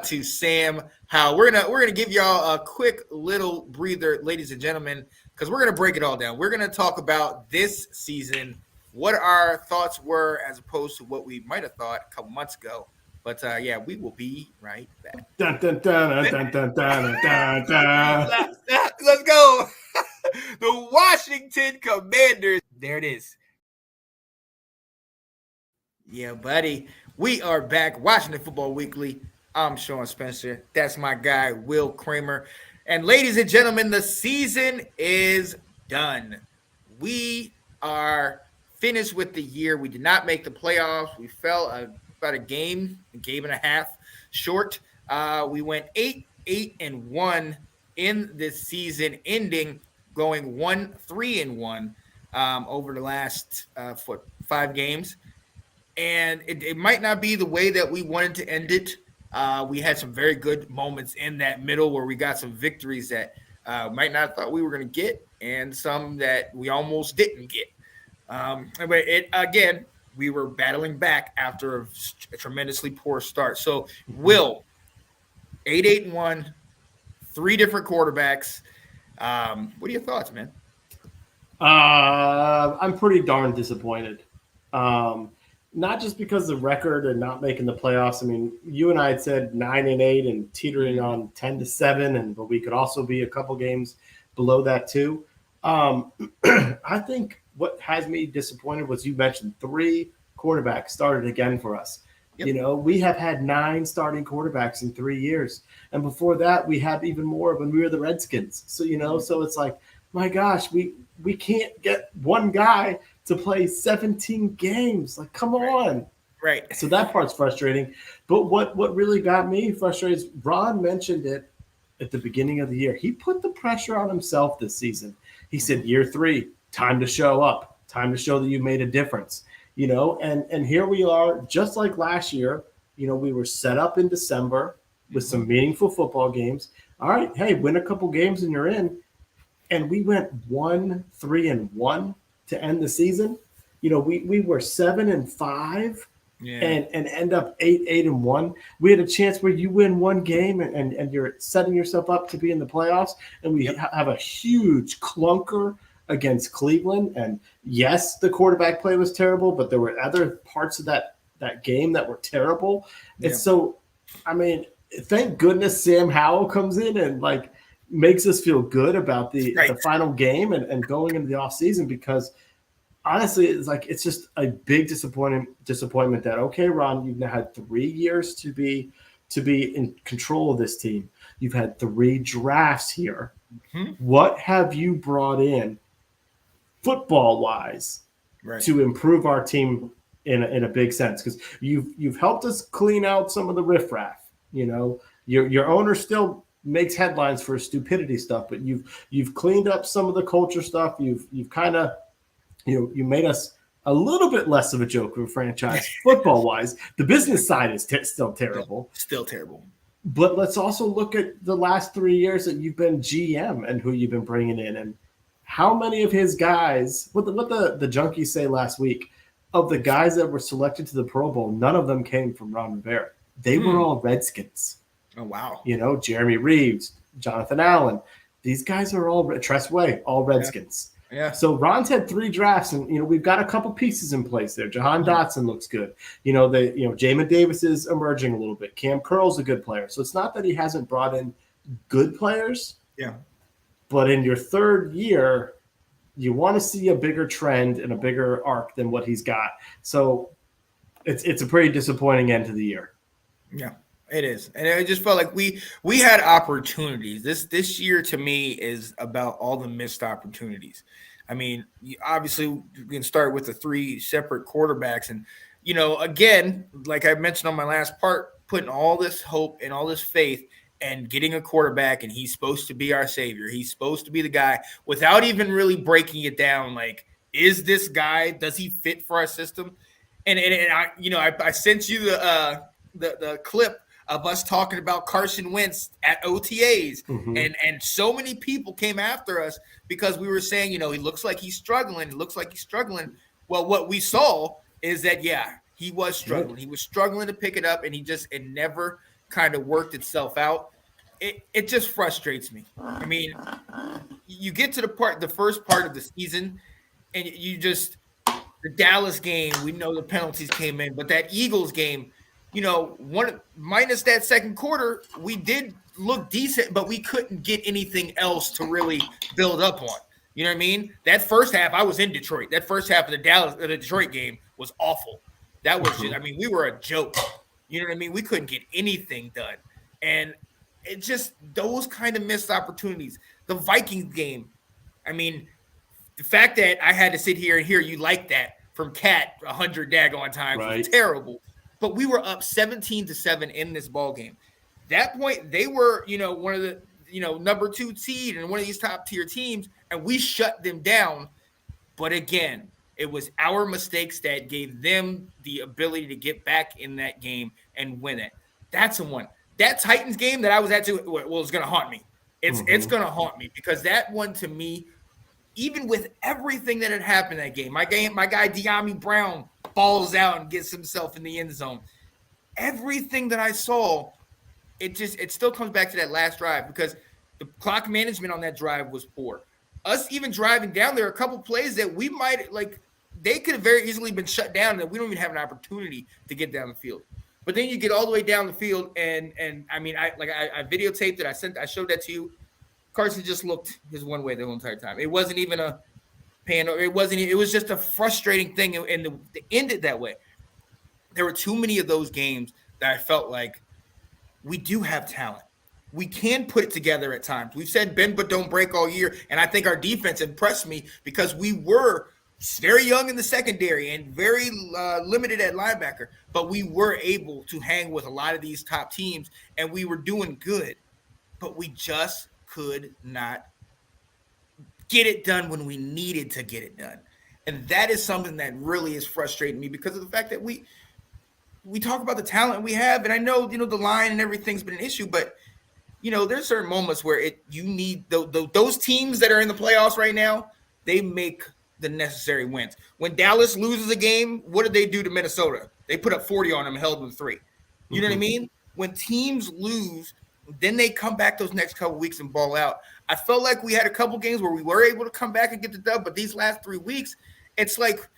to Sam Howell. We're gonna give y'all a quick little breather, ladies and gentlemen, because we're gonna break it all down. We're gonna talk about this season, what our thoughts were as opposed to what we might have thought a couple months ago. But we will be right back. Dun, dun, dun, dun, dun, dun, dun, dun. Let's go. The Washington Commanders. There it is. Yeah, buddy. We are back. Washington Football Weekly. I'm Sean Spencer. That's my guy, Will Kramer. And ladies and gentlemen, the season is done. We are finished with the year. We did not make the playoffs. We fell about a game and a half short. We went 8-1 in this season, ending going 1-3-1 over the last 5 games. And it might not be the way that we wanted to end it. We had some very good moments in that middle where we got some victories that might not have thought we were going to get, and some that we almost didn't get. But it again, we were battling back after a tremendously poor start. So, Will, 8-1, three different quarterbacks. What are your thoughts, man? I'm pretty darn disappointed. Um, Not just because of the record and not making the playoffs. I mean, you and I had said 9-8 and teetering on 10-7, but we could also be a couple games below that too. I think what has me disappointed was you mentioned three quarterbacks started again for us. Yep. You know, we have had 9 starting quarterbacks in 3 years, and before that, we had even more when we were the Redskins. So so it's like, my gosh, we can't get one guy to play 17 games. Like, come on. Right. So that part's frustrating. But what really got me frustrated is Ron mentioned it at the beginning of the year. He put the pressure on himself this season. He said, year 3, time to show up, time to show that you made a difference. And here we are, just like last year. We were set up in December with some meaningful football games. All right, hey, win a couple games and you're in. And we went 1-3-1 to end the season. We were 7-5 and end up 8-1. We had a chance where you win one game and you're setting yourself up to be in the playoffs. And we have a huge clunker against Cleveland. And yes, the quarterback play was terrible, but there were other parts of that game that were terrible. Yeah. And so, I mean, thank goodness Sam Howell comes in and makes us feel good about the final game and going into the offseason, because honestly, it's just a big disappointment that, okay, Ron, you've now had 3 years to be in control of this team. You've had 3 drafts here. Mm-hmm. What have you brought in football-wise to improve our team in a big sense? Because you've helped us clean out some of the riffraff. Your owner still makes headlines for stupidity stuff, but you've cleaned up some of the culture stuff. You've kind of you made us a little bit less of a joke of a franchise football wise. The business side is still terrible. Still terrible. But let's also look at the last 3 years that you've been GM and who you've been bringing in, and how many of his guys. What the junkies say last week, of the guys that were selected to the Pro Bowl, none of them came from Ron Rivera. They were all Redskins. Oh, wow. Jeremy Reeves, Jonathan Allen. These guys are all Tress Way, all Redskins. Yeah. So Ron's had 3 drafts, and we've got a couple pieces in place there. Jahan Dotson looks good. Jamin Davis is emerging a little bit. Cam Curl's a good player. So it's not that he hasn't brought in good players. Yeah. But in your 3rd year, you want to see a bigger trend and a bigger arc than what he's got. So it's a pretty disappointing end to the year. Yeah. It is. And it just felt like we had opportunities. This year to me is about all the missed opportunities. I mean, obviously we can start with the 3 separate quarterbacks. And, again, like I mentioned on my last part, putting all this hope and all this faith and getting a quarterback, and he's supposed to be our savior. He's supposed to be the guy, without even really breaking it down. Like, is this guy, does he fit for our system? And I sent you the clip of us talking about Carson Wentz at OTAs. Mm-hmm. And so many people came after us because we were saying, he looks like he's struggling. Well, what we saw is that, he was struggling. He was struggling to pick it up, and it never kind of worked itself out. It just frustrates me. I mean, you get to the first part of the season, and the Dallas game, we know the penalties came in, but that Eagles game, minus that second quarter, we did look decent, but we couldn't get anything else to really build up on. You know what I mean? That first half, I was in Detroit. That first half of the Detroit game was awful. That was we were a joke. You know what I mean? We couldn't get anything done. And it just, those kind of missed opportunities. The Vikings game, the fact that I had to sit here and hear you like that from Cat 100 daggone times was terrible. But we were up 17-7 in this ball game. That point, they were, one of the, number 2 seed and one of these top tier teams, and we shut them down. But again, it was our mistakes that gave them the ability to get back in that game and win it. That's the one. That Titans game that I was at was going to haunt me. It's going to haunt me because that one to me, even with everything that had happened that game, my guy De'Ami Brown falls out and gets himself in the end zone. Everything that I saw, it still comes back to that last drive because the clock management on that drive was poor. Us even driving down there, a couple plays that we might they could have very easily been shut down that we don't even have an opportunity to get down the field. But then you get all the way down the field, and I mean, I videotaped it. I showed that to you. Carson just looked his one way the whole entire time. It wasn't even a pan. It was just a frustrating thing, and it ended that way. There were too many of those games that I felt like we do have talent. We can put it together at times. We've said bend but don't break all year, and I think our defense impressed me because we were very young in the secondary and very limited at linebacker, but we were able to hang with a lot of these top teams, and we were doing good, but we just could not get it done when we needed to get it done. And that is something that really is frustrating me because of the fact that we talk about the talent we have, and I know, the line and everything's been an issue, but there's certain moments where you need those teams that are in the playoffs right now, they make the necessary wins. When Dallas loses a game, what did they do to Minnesota? They put up 40 on them and held them 3. You know what I mean? When teams lose, then they come back those next couple weeks and ball out. I felt like we had a couple games where we were able to come back and get the dub, but these last 3 weeks, it's like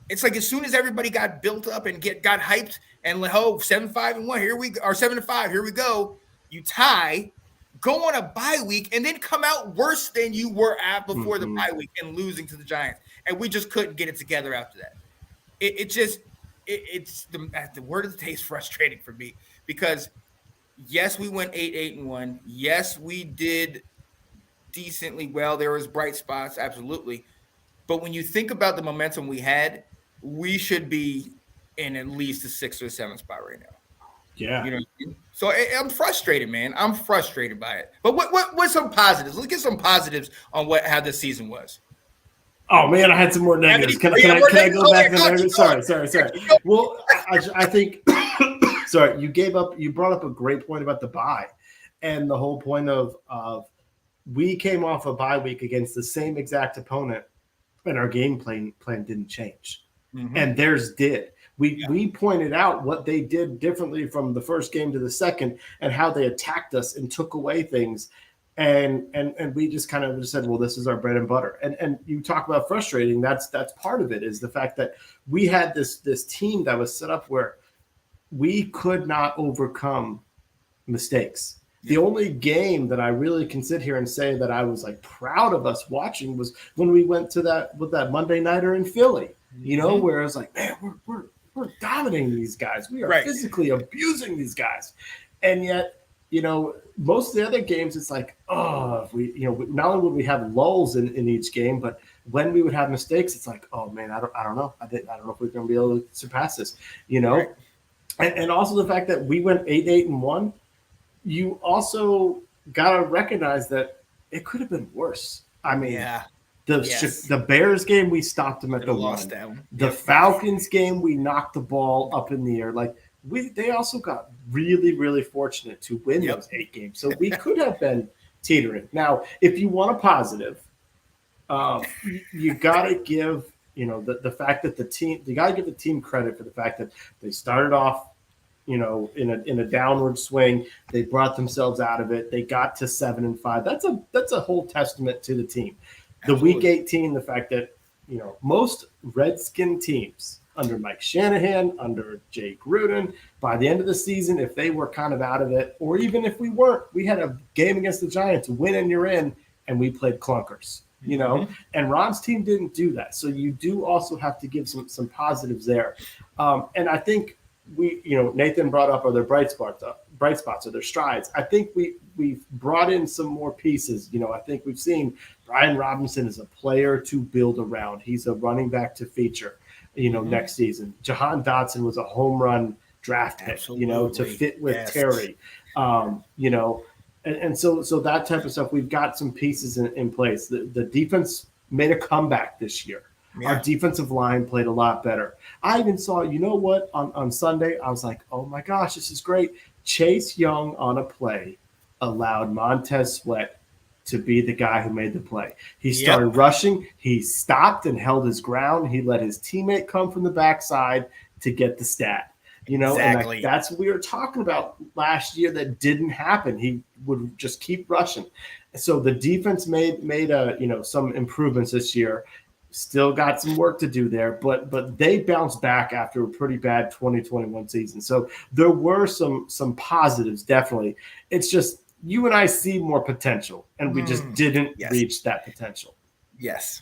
as soon as everybody got built up and got hyped and 7-5-1, here we are, 7-5, here we go. You tie, go on a bye week, and then come out worse than you were at before the bye week and losing to the Giants. And we just couldn't get it together after that. It's the word of the day is frustrating for me because yes, we went 8-1. Yes, we did decently well. There was bright spots, absolutely. But when you think about the momentum we had, we should be in at least the 6th or 7th spot right now. Yeah. You know what I mean? So I'm frustrated, man. I'm frustrated by it. But what's some positives? Let's get some positives on how this season was. Oh man, I had some more negatives. Can I go back to the negatives? Sorry. Well, I think sorry, you brought up a great point about the bye. And the whole point of we came off a bye week against the same exact opponent, and our game plan didn't change. And theirs did. We pointed out what they did differently from the first game to the second and how they attacked us and took away things. And we just kind of said, well, this is our bread and butter. And you talk about frustrating. That's part of it, is the fact that we had this team that was set up where we could not overcome mistakes. The only game that I really can sit here and say that I was proud of us watching was when we went to that Monday nighter in Philly, where I was like, man, we're dominating these guys. We are physically abusing these guys. And yet, most of the other games, it's like, we not only would we have lulls in each game, but when we would have mistakes, it's like, oh man, I don't know. I don't know if we're going to be able to surpass this, and also the fact that we went 8-1, you also got to recognize that it could have been worse. I mean, the Bears game, we stopped them at the 1. The Falcons game, we knocked the ball up in the air. They also got really, really fortunate to win those 8 games. So we could have been teetering. Now, if you want a positive, you got to give, the fact that the team, you got to give the team credit for the fact that they started off, in a downward swing. They brought themselves out of it. They got to 7-5. That's a whole testament to the team. Absolutely. The week 18, the fact that, most Redskin teams under Mike Shanahan, under Jay Gruden, by the end of the season, if they were kind of out of it, or even if we weren't, we had a game against the Giants, win and you're in, and we played clunkers, and Ron's team didn't do that. So you do also have to give some positives there. And I think Nathan brought up, are there bright spots, are there strides? I think we've brought in some more pieces. I think we've seen Brian Robinson is a player to build around. He's a running back to feature, next season. Jahan Dotson was a home run draft pick, to fit with Terry, and so that type of stuff, we've got some pieces in place. The defense made a comeback this year. Yeah. Our defensive line played a lot better. I even saw, on Sunday, I was like, oh my gosh, this is great. Chase Young on a play allowed Montez Sweat to be the guy who made the play. He started rushing. He stopped and held his ground. He let his teammate come from the backside to get the stat. Exactly. And that's what we were talking about last year. That didn't happen. He would just keep rushing. So the defense made some improvements this year. Still got some work to do there, but they bounced back after a pretty bad 2021 season. So there were some positives, definitely. It's just you and I see more potential, and we just didn't reach that potential. Yes.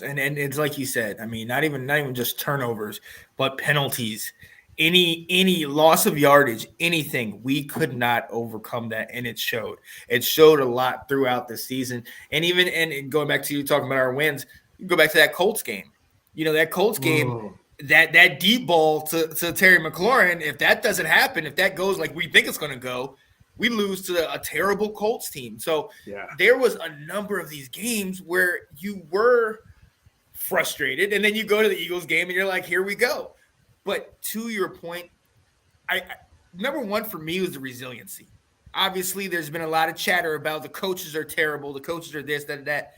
And it's like you said, I mean, not even just turnovers, but penalties. Any loss of yardage, anything, we could not overcome that, and it showed. It showed a lot throughout the season, and going back to you talking about our wins, you go back to that Colts game. That Colts game, that deep ball to Terry McLaurin. If that doesn't happen, if that goes like we think it's going to go, we lose to a terrible Colts team. So there was a number of these games where you were frustrated, and then you go to the Eagles game and you're like, here we go. But to your point, I number one for me was the resiliency. Obviously, there's been a lot of chatter about the coaches are terrible, the coaches are this, that.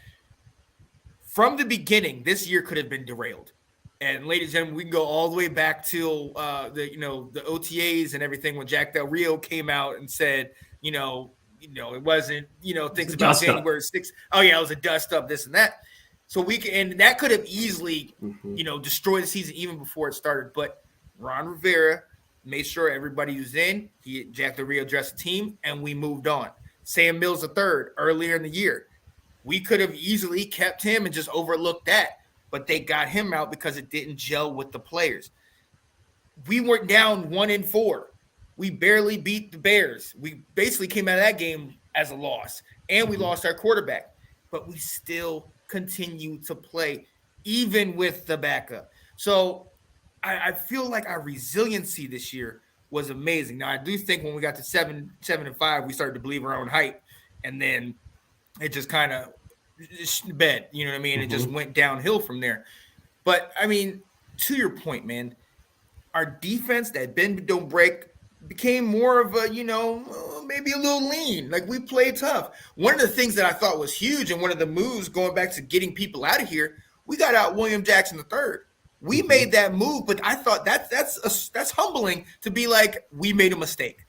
From the beginning, this year could have been derailed. And ladies and gentlemen, we can go all the way back to the OTAs and everything when Jack Del Rio came out and said, it wasn't, things about January 6th. Oh yeah, it was a dust up, this and that. So and that could have easily, destroyed the season even before it started. But Ron Rivera made sure everybody was in. Jack Del Rio addressed the team, and we moved on. Sam Mills III earlier in the year. We could have easily kept him and just overlooked that, but they got him out because it didn't gel with the players. We were down 1-4. We barely beat the Bears. We basically came out of that game as a loss, and we lost our quarterback, but we still continue to play even with the backup. So I feel like our resiliency this year was amazing. Now I do think when we got to 7-5, we started to believe our own hype, and then it just kind of bed, you know what I mean? It just went downhill from there. But I mean, to your point, man, our defense that bend don't break became more of a, maybe a little lean. Like we played tough. One of the things that I thought was huge, and one of the moves going back to getting people out of here, we got out William Jackson III. We made that move, but I thought that's humbling to be like, we made a mistake.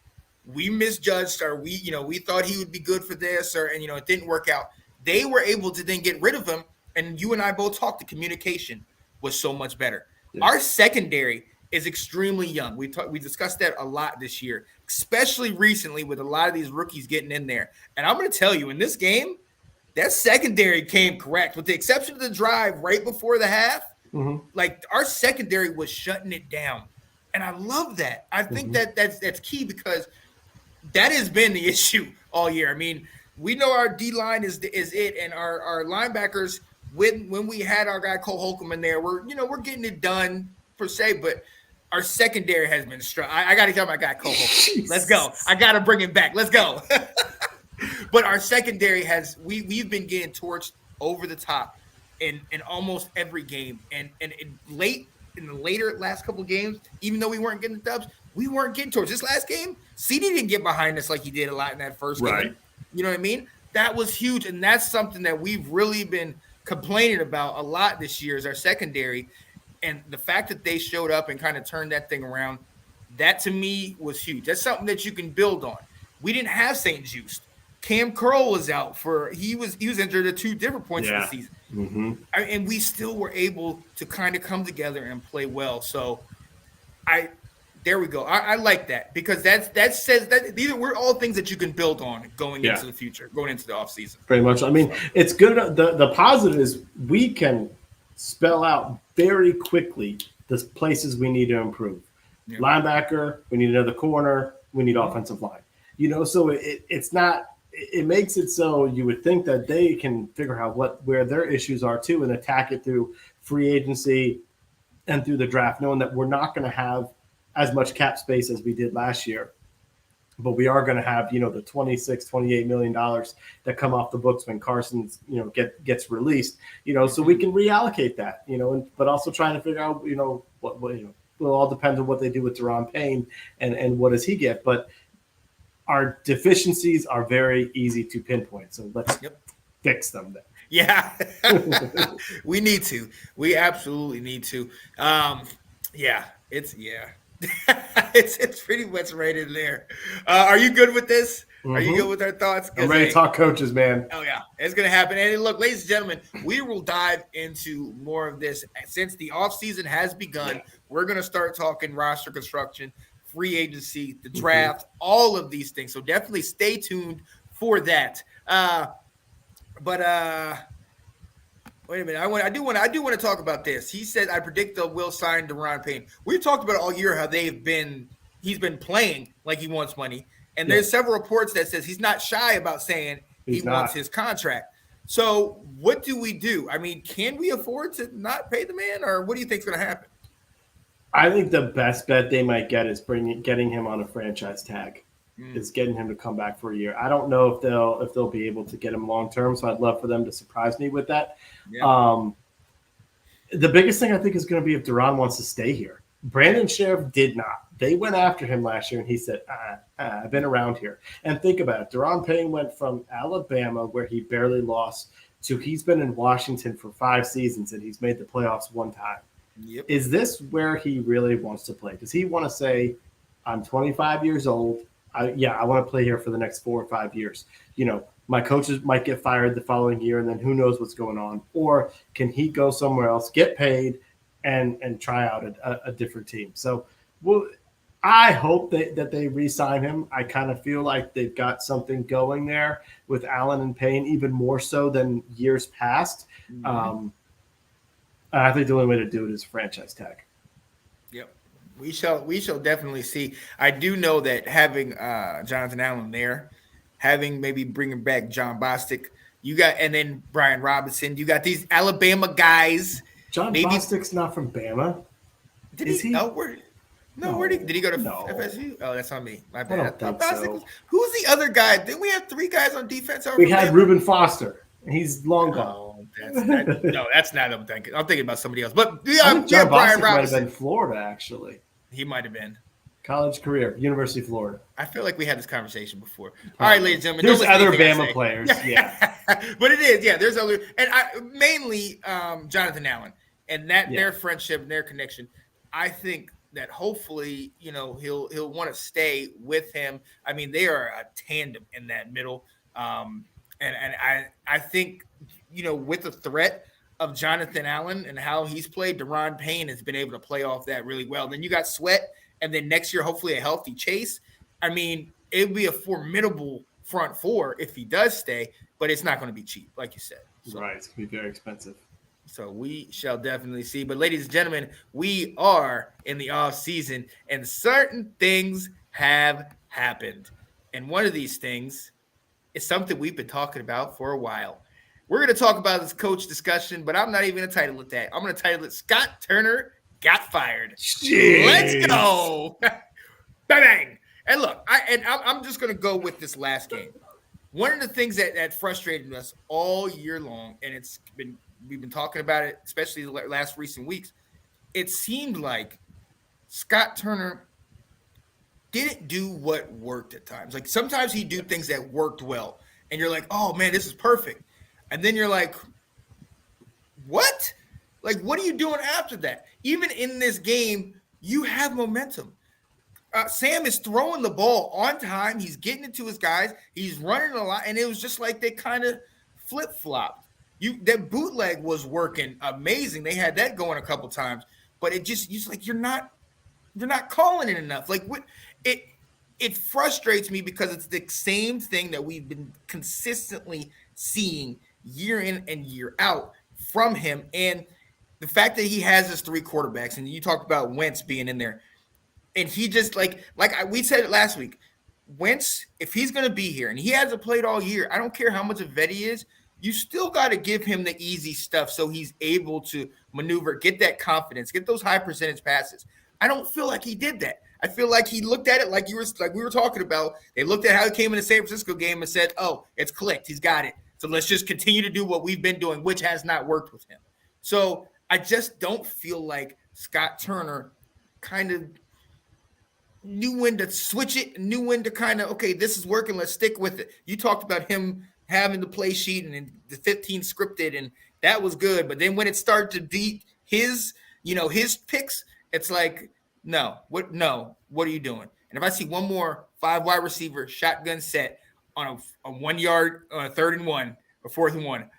We misjudged, or we thought he would be good for this, and it didn't work out. They were able to then get rid of him, and you and I both talked. The communication was so much better. Yeah. Our secondary is extremely young. We discussed that a lot this year, especially recently with a lot of these rookies getting in there. And I'm going to tell you, in this game, that secondary came correct, with the exception of the drive right before the half. Like our secondary was shutting it down, and I love that. I think that's key, because that has been the issue all year. I mean, we know our D line is it, and our linebackers. When we had our guy Cole Holcomb in there, we're getting it done per se, but our secondary has been strong. I got to tell my guy Cole Holcomb, let's go. I got to bring him back. Let's go. But our secondary we've been getting torched over the top in almost every game, and late in the later last couple of games, even though we weren't getting the dubs, we weren't getting torched. This last game, CD didn't get behind us like he did a lot in that first game. You know what I mean? That was huge, and that's something that we've really been complaining about a lot this year, is our secondary. And the fact that they showed up and kind of turned that thing around, that to me was huge. That's something that you can build on. We didn't have St. Juste. Cam Curl was out he was injured at 2 different points of the season. And we still were able to kind of come together and play well. So there we go. I like that, because that says that we're all things that you can build on going into the future, going into the offseason. Pretty much. I mean, it's good. The positive is we can spell out very quickly the places we need to improve. Yeah. Linebacker, we need another corner, we need offensive line. So it's not. It makes it so you would think that they can figure out where their issues are too, and attack it through free agency and through the draft, knowing that we're not going to have as much cap space as we did last year, but we are going to have, the $26-28 million that come off the books when Carson's, gets released, so we can reallocate that, but also trying to figure out, what it all depends on what they do with Deron Payne and what does he get. But our deficiencies are very easy to pinpoint. So fix them. Yeah, we need to. We absolutely need to. Yeah, it's pretty much right in there. Are you good with this? Are you good with our thoughts? I'm ready to talk coaches, man. Oh yeah, it's gonna happen. And look, ladies and gentlemen, we will dive into more of this since the offseason has begun. We're gonna start talking roster construction, free agency, the draft, all of these things. So definitely stay tuned for that. But wait a minute. I do want to talk about this. He said, "I predict they'll will sign Deron Payne." We've talked about it all year how he's been playing like he wants money, and there's several reports that says he's not shy about saying he wants his contract. So what do we do? I mean, can we afford to not pay the man, or what do you think's going to happen? I think the best bet they might get is getting him on a franchise tag. Is getting him to come back for a year. I don't know if they'll be able to get him long term, so I'd love for them to surprise me with that. Yeah. The biggest thing I think is going to be if Deron wants to stay here. Brandon Sheriff did not. They went after him last year, and he said, I've been around here. And think about it. Deron Payne went from Alabama, where he barely lost, to he's been in Washington for 5 seasons, and he's made the playoffs 1 time. Yep. Is this where he really wants to play? Does he want to say, I'm 25 years old, I want to play here for the next 4 or 5 years. My coaches might get fired the following year, and then who knows what's going on. Or can he go somewhere else, get paid, and try out a different team? So, I hope that they re-sign him. I kind of feel like they've got something going there with Allen and Payne, even more so than years past. Mm-hmm. I think the only way to do it is franchise tag. Yep. We shall definitely see. I do know that having Jonathan Allen there, having maybe bringing back John Bostic, and then Brian Robinson, you got these Alabama guys. John Bostic's not from Bama. Is he? Oh, did he go to FSU? Oh, that's on me. My bad. I don't think so. Who's the other guy? Didn't we have 3 guys on defense? We had Reuben Foster. He's long gone. No, that's not what I'm thinking. I'm thinking about somebody else. But John Bostic might have been Florida, actually. He might have been. College career, University of Florida. I feel like we had this conversation before. All right, ladies and gentlemen. There's other Bama players, yeah. But it is, yeah. There's other, and mainly Jonathan Allen, and their friendship and their connection. I think that hopefully, he'll want to stay with him. I mean, they are a tandem in that middle, and I think, with the threat of Jonathan Allen and how he's played, Deron Payne has been able to play off that really well. Then you got Sweat, and then next year, hopefully a healthy Chase. I mean, it would be a formidable front 4 if he does stay, but it's not going to be cheap, like you said. So, right, it's going to be very expensive. So we shall definitely see. But ladies and gentlemen, we are in the off season, and certain things have happened. And one of these things is something we've been talking about for a while. We're going to talk about this coach discussion, but I'm not even going to title it that. I'm going to title it Scott Turner Got Fired. Jeez. Let's go. Bang. And look, I'm just going to go with this last game. One of the things that frustrated us all year long, and we've been talking about it, especially the last recent weeks, it seemed like Scott Turner didn't do what worked at times. Like sometimes he'd do things that worked well, and you're like, oh man, this is perfect. And then you're like, what? Like, what are you doing after that? Even in this game, you have momentum. Sam is throwing the ball on time. He's getting it to his guys. He's running a lot, and it was just like they kind of flip-flopped. That bootleg was working amazing. They had that going a couple times, but it's like you're not calling it enough. Like what it frustrates me because it's the same thing that we've been consistently seeing year in and year out from him. And the fact that he has his 3 quarterbacks, and you talked about Wentz being in there, and he just we said it last week, Wentz, if he's going to be here and he hasn't played all year, I don't care how much of a vet he is, you still got to give him the easy stuff so he's able to maneuver, get that confidence, get those high percentage passes. I don't feel like he did that. I feel like he looked at it like we were talking about. They looked at how he came in the San Francisco game and said, oh, it's clicked. He's got it. So let's just continue to do what we've been doing, which has not worked with him. So I just don't feel like Scott Turner kind of knew when to switch it, knew when to kind of, okay, this is working. Let's stick with it. You talked about him having the play sheet and the 15 scripted, and that was good. But then when it started to beat his, his picks, it's like, no, what are you doing? And if I see one more 5 wide receiver shotgun set on a 1 yard, 3rd and 1 or 4th and 1,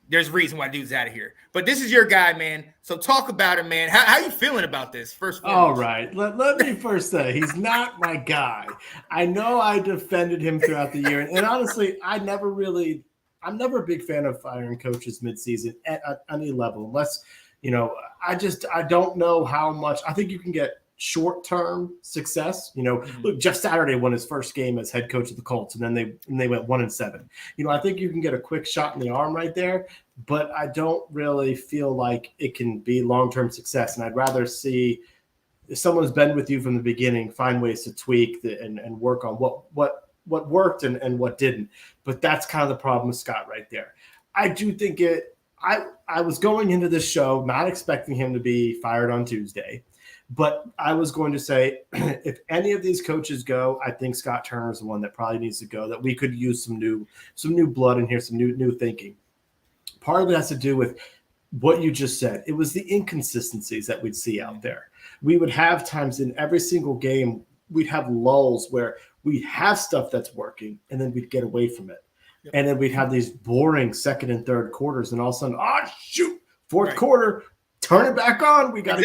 there's a reason why dude's out of here. But this is your guy, man. So talk about him, man. How you feeling about this? First. All right. Let me first say he's not my guy. I know I defended him throughout the year. And honestly, I'm never a big fan of firing coaches midseason at any level, unless, I don't know how much. I think you can get short-term success. Look, Jeff Saturday won his first game as head coach of the Colts, and then they went 1-7. I think you can get a quick shot in the arm right there, but I don't really feel like it can be long-term success. And I'd rather see if someone's been with you from the beginning, find ways to tweak and work on what worked and what didn't. But that's kind of the problem with Scott right there. I do think I was going into this show not expecting him to be fired on Tuesday. But I was going to say, if any of these coaches go, I think Scott Turner is the one that probably needs to go, that we could use some new blood in here, some new thinking. Part of it has to do with what you just said. It was the inconsistencies that we'd see out there. We would have times in every single game, we'd have lulls where we have stuff that's working, and then we'd get away from it. Yep. And then we'd have these boring 2nd and 3rd quarters, and all of a sudden, fourth quarter, turn it back on. We got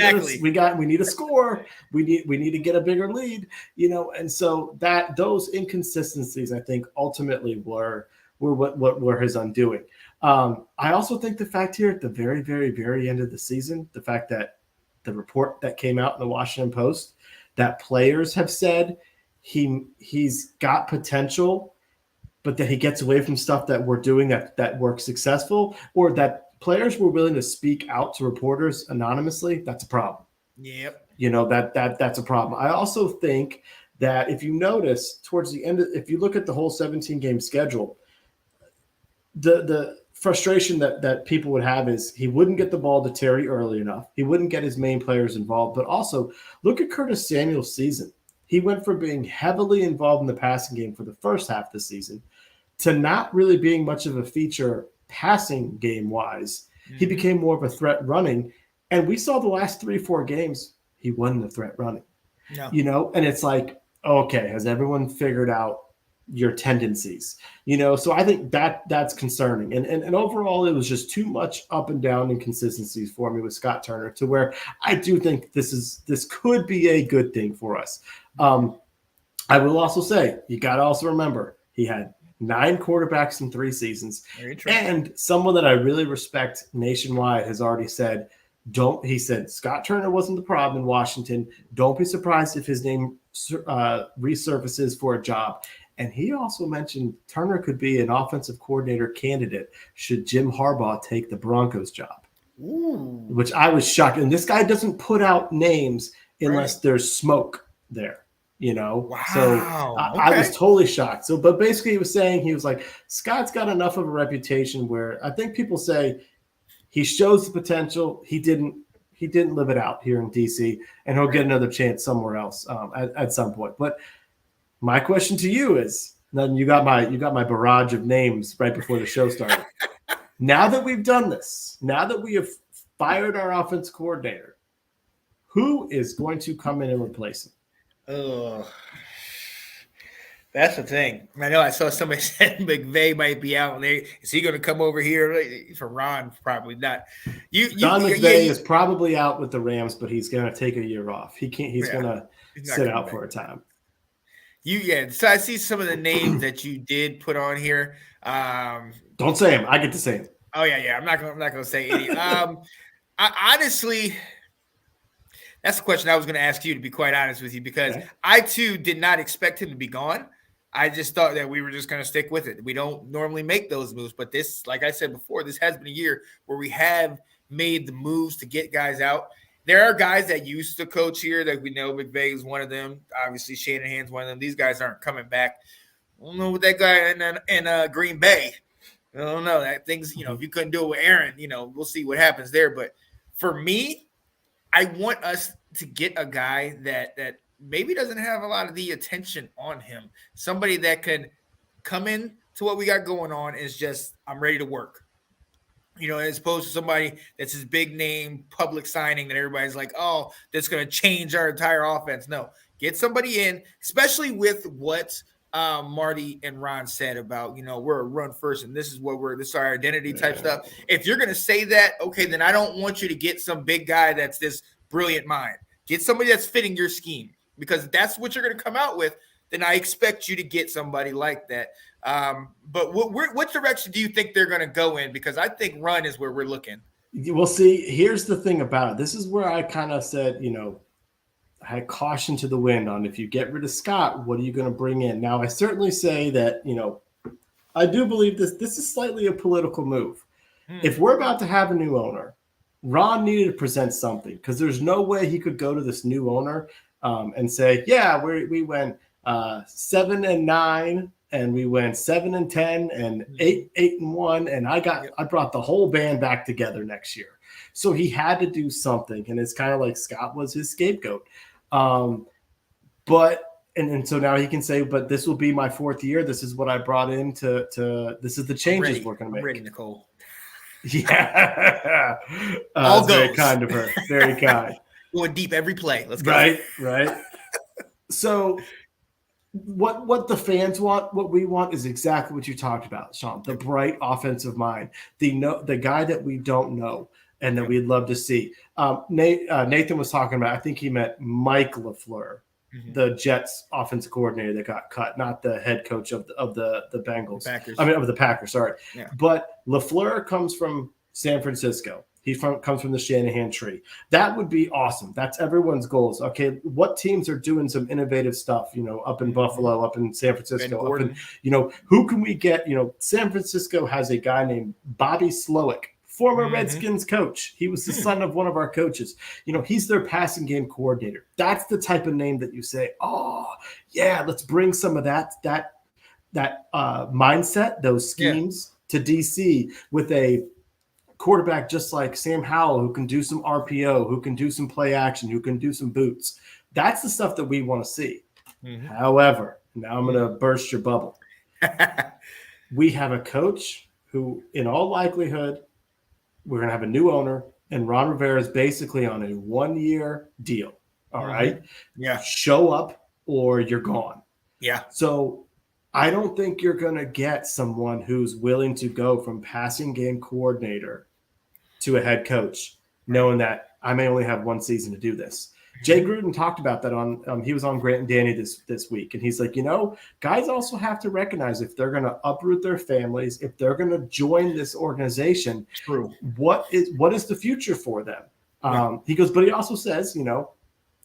we need a score. We need to get a bigger lead, and so those inconsistencies, I think, ultimately were what were his undoing. I also think the fact here at the very, very, very end of the season, the fact that the report that came out in the Washington Post that players have said he's got potential, but that he gets away from stuff that we're doing that works successful, or that players were willing to speak out to reporters anonymously, that's a problem. Yep. That's a problem. I also think that if you notice towards the end, if you look at the whole 17-game schedule, the frustration that people would have is he wouldn't get the ball to Terry early enough. He wouldn't get his main players involved. But also, look at Curtis Samuel's season. He went from being heavily involved in the passing game for the first half of the season to not really being much of a feature passing game wise. He became more of a threat running, and we saw the last 3-4 games he wasn't a threat running. No. And it's like, okay, has everyone figured out your tendencies? So I think that's concerning. And overall, it was just too much up and down inconsistencies for me with Scott Turner, to where I do think this could be a good thing for us. I will also say, you got to also remember, he had 9 quarterbacks in 3 seasons. And someone that I really respect nationwide has already said, he said, Scott Turner wasn't the problem in Washington. Don't be surprised if his name resurfaces for a job. And he also mentioned Turner could be an offensive coordinator candidate should Jim Harbaugh take the Broncos job. Ooh. Which I was shocked. And this guy doesn't put out names unless there's smoke there. Wow. So I was totally shocked. So, but basically he was like, Scott's got enough of a reputation where I think people say he shows the potential. He didn't live it out here in DC, and he'll get another chance somewhere else at some point. But my question to you is, then you got my barrage of names right before the show started. Now that we've done this, now that we have fired our offense coordinator, who is going to come in and replace him? Oh, that's the thing. I know I saw somebody said McVay might be out. Is he going to come over here for Ron? Probably not. Don McVay is probably out with the Rams, but he's going to take a year off. He's going to sit out for a time. So I see some of the names that you did put on here. Don't say them. I get to say them. Oh yeah. I'm not going to say any. I honestly. That's the question I was going to ask you, to be quite honest with you, because I, too, did not expect him to be gone. I just thought that we were just going to stick with it. We don't normally make those moves. But this, like I said before, this has been a year where we have made the moves to get guys out. There are guys that used to coach here that we know. McVay is one of them. Obviously, Shanahan's one of them. These guys aren't coming back. I don't know what that guy in Green Bay. I don't know. That things, if you couldn't do it with Aaron, we'll see what happens there. But for me, I want us to get a guy that maybe doesn't have a lot of the attention on him. Somebody that can come in, to what we got going on is just I'm ready to work. As opposed to somebody that's his big name public signing that everybody's like, oh, that's going to change our entire offense. No, get somebody in, especially with what Marty and Ron said about, we're a run first and this is our identity type stuff. If you're going to say that, okay, then I don't want you to get some big guy that's this brilliant mind. Get somebody that's fitting your scheme, because that's what you're going to come out with. Then I expect you to get somebody like that. But what direction do you think they're going to go in? Because I think run is where we're looking. Well, see, here's the thing about it. This is where I kind of said, I had caution to the wind on if you get rid of Scott, what are you going to bring in? Now, I certainly say that, I do believe this is slightly a political move. If we're about to have a new owner, Ron needed to present something, because there's no way he could go to this new owner and say, yeah, we went 7-9 and we went 7-10 and 8-1. And I brought the whole band back together next year. So he had to do something. And it's kind of like Scott was his scapegoat. But so now he can say, but this will be my fourth year. This is what I brought in this is the changes we're going to make. I'm ready, Nicole. Yeah. All very kind of her. Very kind. Going deep every play. Let's go. Right. So what the fans want, what we want is exactly what you talked about, Sean. The bright offensive mind, the guy that we don't know and that we'd love to see. Nathan was talking about, I think he meant Mike LaFleur, the Jets offensive coordinator that got cut, not the head coach of the Bengals. Of the Packers, sorry. Yeah. But LaFleur comes from San Francisco. He comes from the Shanahan tree. That would be awesome. That's everyone's goals. Okay, what teams are doing some innovative stuff, up in Buffalo, up in San Francisco, who can we get? San Francisco has a guy named Bobby Slowick, former Redskins coach. He was the son of one of our coaches. He's their passing game coordinator. That's the type of name that you say, oh, yeah, let's bring some of that mindset, those schemes to DC with a quarterback just like Sam Howell, who can do some RPO, who can do some play action, who can do some boots. That's the stuff that we want to see. However, now I'm going to burst your bubble. We have a coach who, in all likelihood, we're going to have a new owner, and Ron Rivera is basically on a 1-year deal. All right? Yeah. Show up or you're gone. Yeah. So I don't think you're going to get someone who's willing to go from passing game coordinator to a head coach, knowing that I may only have one season to do this. Jay Gruden talked about that he was on Grant and Danny this week. And he's like, guys also have to recognize if they're going to uproot their families, if they're going to join this organization, what is the future for them? He goes, but he also says,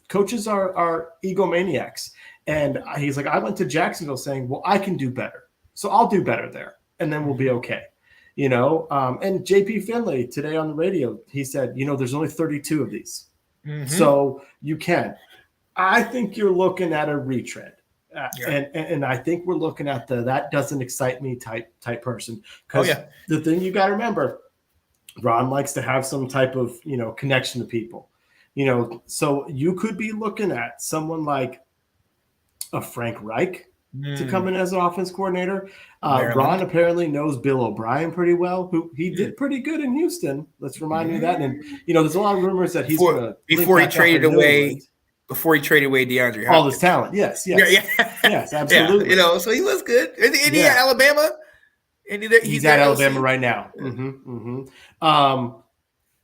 coaches are egomaniacs. And he's like, I went to Jacksonville saying, well, I can do better. So I'll do better there. And then we'll be okay. And JP Finley today on the radio, he said, there's only 32 of these. So you can. I think you're looking at a retread. And I think we're looking at that doesn't excite me type person. Because the thing you got to remember, Ron likes to have some type of, connection to people. So you could be looking at someone like a Frank Reich to come in as an offense coordinator. Ron apparently knows Bill O'Brien pretty well, who he did pretty good in Houston. Let's remind me of that. And there's a lot of rumors that he's going to before he traded away DeAndre Hopkins. All this talent. Yes, absolutely. So he was good. Is he at Alabama? And he's at Alabama right now.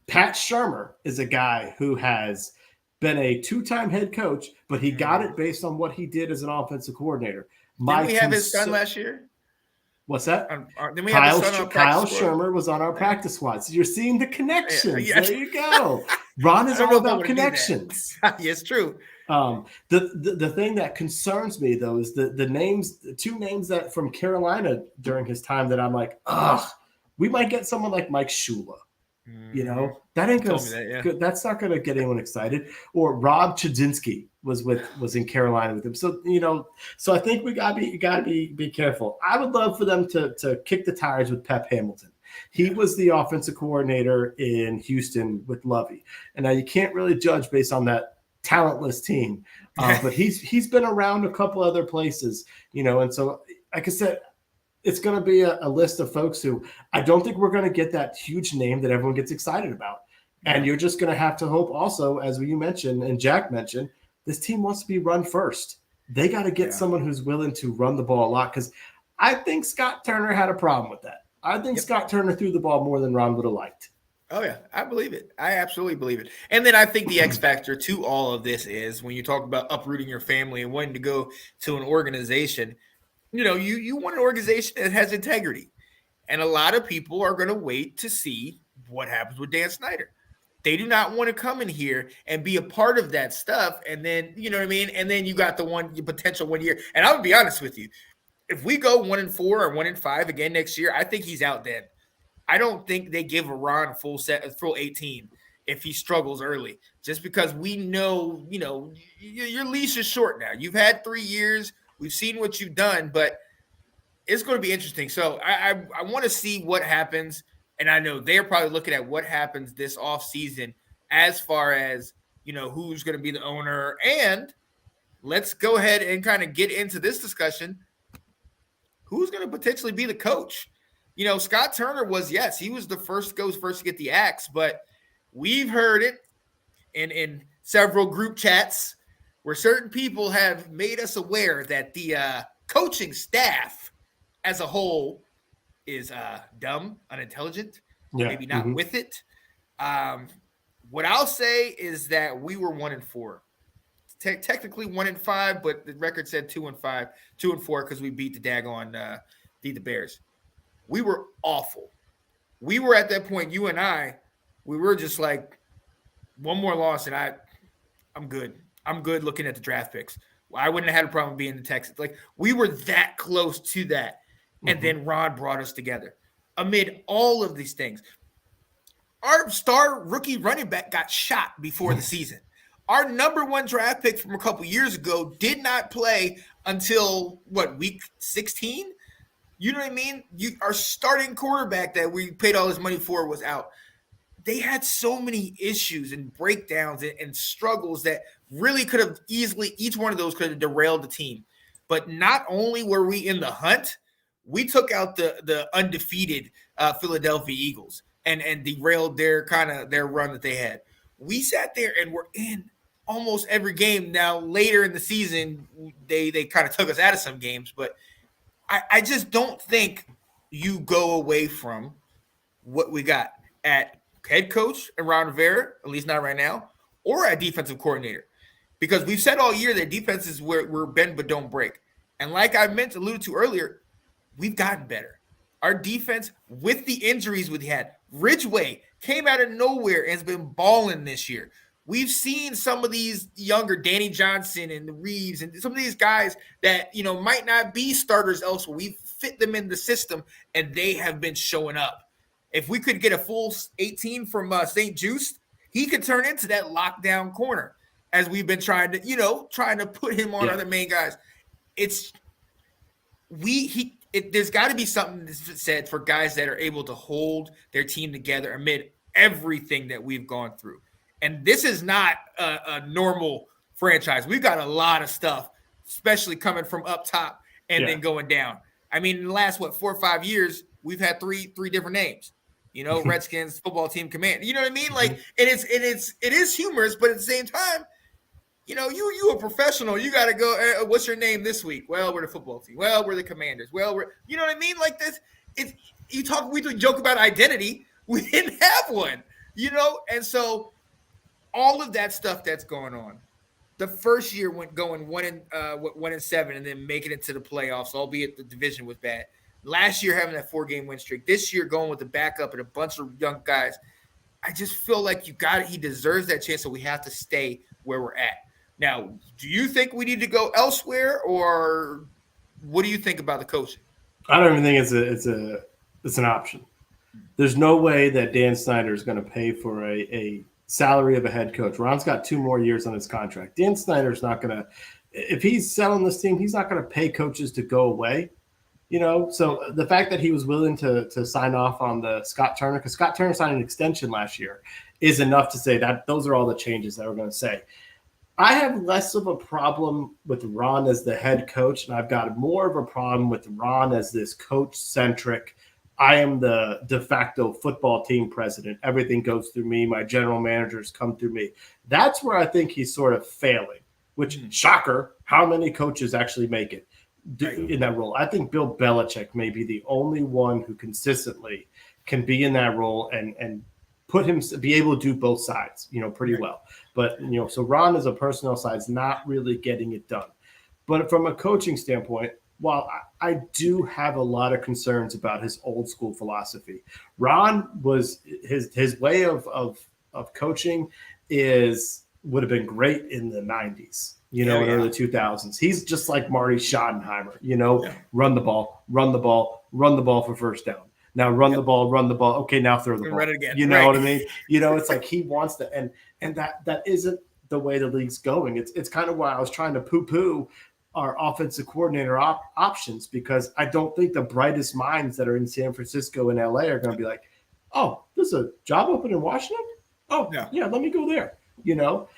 Pat Shermer is a guy who has been a 2-time head coach, but he got it based on what he did as an offensive coordinator. Didn't we have his son last year? What's that? Then we have his son on Kyle Shermer was on our practice squad. So you're seeing the connections. There you go. Ron is all about connections. Yes, true. The thing that concerns me though is the two names that from Carolina during his time that I'm like, we might get someone like Mike Shula. That ain't gonna. That's not gonna get anyone excited. Or Rob Chudzinski was in Carolina with him. So so I think we gotta be careful. I would love for them to kick the tires with Pep Hamilton. He was the offensive coordinator in Houston with Lovey, and now you can't really judge based on that talentless team. But he's been around a couple other places, and so like I said, it's going to be a list of folks who I don't think we're going to get that huge name that everyone gets excited about. And you're just going to have to hope also, as you mentioned and Jack mentioned, this team wants to be run first. They got to get someone who's willing to run the ball a lot, because I think Scott Turner had a problem with that. I think Scott Turner threw the ball more than Ron would have liked. Oh, yeah, I believe it. I absolutely believe it. And then I think the X factor to all of this is when you talk about uprooting your family and wanting to go to an organization, you know, you want an organization that has integrity. And a lot of people are going to wait to see what happens with Dan Snyder. They do not want to come in here and be a part of that stuff. And then, you know what I mean? And then you got the potential 1 year. And I would be honest with you. If we go 1-4 or 1-5 again next year, I think he's out then. I don't think they give a Ron full 18 if he struggles early, just because we know, you know, your leash is short now. You've had 3 years. We've seen what you've done, but it's going to be interesting. So I want to see what happens. And I know they're probably looking at what happens this offseason as far as, you know, who's going to be the owner. And let's go ahead and kind of get into this discussion. Who's going to potentially be the coach? You know, Scott Turner he was the first to get the axe, but we've heard it in several group chats where certain people have made us aware that the coaching staff as a whole is dumb, unintelligent, maybe not with it. What I'll say is that we were 1-4. Technically 1-5, but the record said 2-5, 2-4 because we beat the Bears. We were awful. We were at that point, you and I, we were just like, one more loss and I'm good. I'm good looking at the draft picks. I wouldn't have had a problem being in Texas. Like, we were that close to that. And then Ron brought us together. Amid all of these things, our star rookie running back got shot before the season. Our number 1 draft pick from a couple years ago did not play until, week 16? You know what I mean? Our starting quarterback that we paid all this money for was out. They had so many issues and breakdowns and struggles that really could have each one of those could have derailed the team. But not only were we in the hunt, we took out the undefeated Philadelphia Eagles and derailed their run that they had. We sat there and were in almost every game. Now, later in the season, they kind of took us out of some games, but I just don't think you go away from what we got at head coach and Ron Rivera, at least not right now, or at defensive coordinator. Because we've said all year that defense is where we're bend but don't break. And like I alluded to earlier, we've gotten better. Our defense, with the injuries we had, Ridgeway came out of nowhere and has been balling this year. We've seen some of these younger Danny Johnson and Reeves and some of these guys that, you know, might not be starters elsewhere. We've fit them in the system, and they have been showing up. If we could get a full 18 from St. Juice, he could turn into that lockdown corner, as we've been trying to put him on other main guys. There's got to be something that's said for guys that are able to hold their team together amid everything that we've gone through. And this is not a normal franchise. We've got a lot of stuff, especially coming from up top and then going down. I mean, in the last, 4 or 5 years, we've had three different names. You know, Redskins football team command. You know what I mean? Like, and it is humorous, but at the same time, you know, you a professional. You got to go. What's your name this week? Well, we're the football team. Well, we're the Commanders. Well, you know what I mean? Like this. We joke about identity. We didn't have one. You know, and so all of that stuff that's going on. The first year went going 1-7, and then making it to the playoffs, albeit the division was bad. Last year having that 4-game win streak. This year going with the backup and a bunch of young guys. I just feel like he deserves that chance, so we have to stay where we're at. Now, do you think we need to go elsewhere, or what do you think about the coaching? I don't even think it's an option. There's no way that Dan Snyder is going to pay for a salary of a head coach. Ron's got 2 more years on his contract. Dan Snyder's not going to – if he's selling this team, he's not going to pay coaches to go away. You know, so the fact that he was willing to sign off on the Scott Turner, because Scott Turner signed an extension last year, is enough to say that those are all the changes that we're going to say. I have less of a problem with Ron as the head coach, and I've got more of a problem with Ron as this coach centric. I am the de facto football team president. Everything goes through me. My general managers come through me. That's where I think he's sort of failing, which, shocker, how many coaches actually make it in that role? I think Bill Belichick may be the only one who consistently can be in that role and put him be able to do both sides, pretty well. But so Ron as a personnel side is not really getting it done. But from a coaching standpoint, while I do have a lot of concerns about his old school philosophy, Ron was his way of coaching would have been great in the 90s, in early 2000s. He's just like Marty Schottenheimer, run the ball, run the ball, run the ball for first down. Now run the ball, run the ball. Okay, now throw the ball. Run it again. You know what I mean? It's like he wants to, and that isn't the way the league's going. It's kind of why I was trying to poo-poo our offensive coordinator options, because I don't think the brightest minds that are in San Francisco and LA are going to be like, oh, there's a job open in Washington? Oh, yeah, let me go there.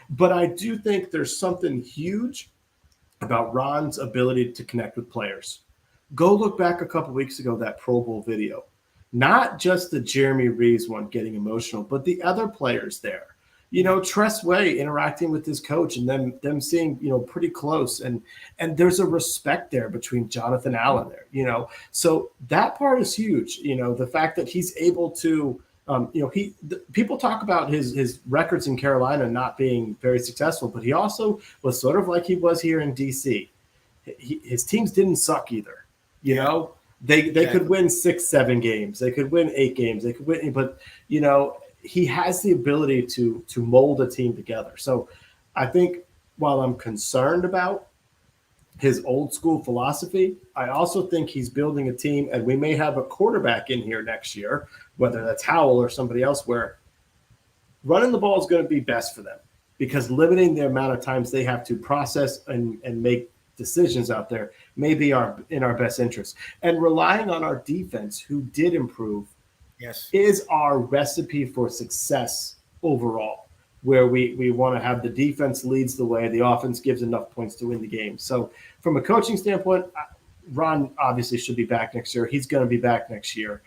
But I do think there's something huge about Ron's ability to connect with players. Go look back a couple weeks ago, that Pro Bowl video. Not just the Jeremy Reeves one getting emotional, but the other players there. Tress Way interacting with his coach and them seeing, pretty close. And there's a respect there between Jonathan Allen there, So that part is huge. The fact that he's able to, people talk about his records in Carolina not being very successful, but he also was sort of like he was here in DC. His teams didn't suck either. They could win 6-7 games. They could win 8 games. They could win, but he has the ability to mold a team together. So I think while I'm concerned about his old school philosophy, I also think he's building a team, and we may have a quarterback in here next year, whether that's Howell or somebody else, where running the ball is going to be best for them, because limiting the amount of times they have to process and make decisions out there may be in our best interest. And relying on our defense, who did improve, is our recipe for success overall, where we want to have the defense leads the way, the offense gives enough points to win the game. So from a coaching standpoint, Ron obviously should be back next year. He's going to be back next year.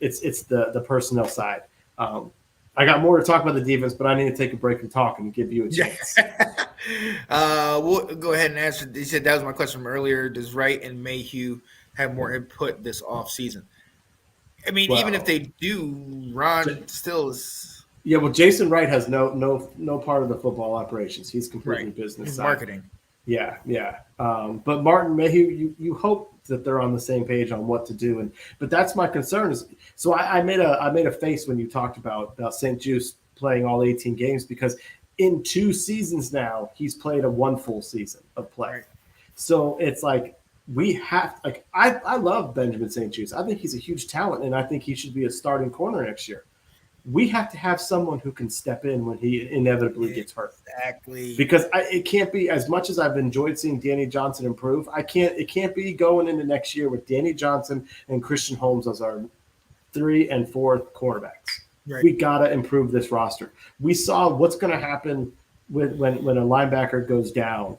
It's the personnel side. I got more to talk about the defense, but I need to take a break and talk and give you a chance. We'll go ahead and answer. He said that was my question from earlier. Does Wright and Mayhew have more input this offseason? I mean, even if they do, Ron still is. Yeah, well, Jason Wright has no part of the football operations. He's completely business He's side. Marketing. Yeah. But Martin Mayhew, you hope that they're on the same page on what to do, but that's my concern. So I made a face when you talked about St. Juice playing all 18 games, because in 2 seasons now he's played a 1 full season of play. So it's like, we have, I love Benjamin St. Juice. I think he's a huge talent, and I think he should be a starting corner next year. We have to have someone who can step in when he inevitably gets hurt. Exactly. Because it can't be, as much as I've enjoyed seeing Danny Johnson improve, it can't be going into next year with Danny Johnson and Christian Holmes as our 3 and 4th cornerbacks. We got to improve this roster. We saw what's going to happen when a linebacker goes down,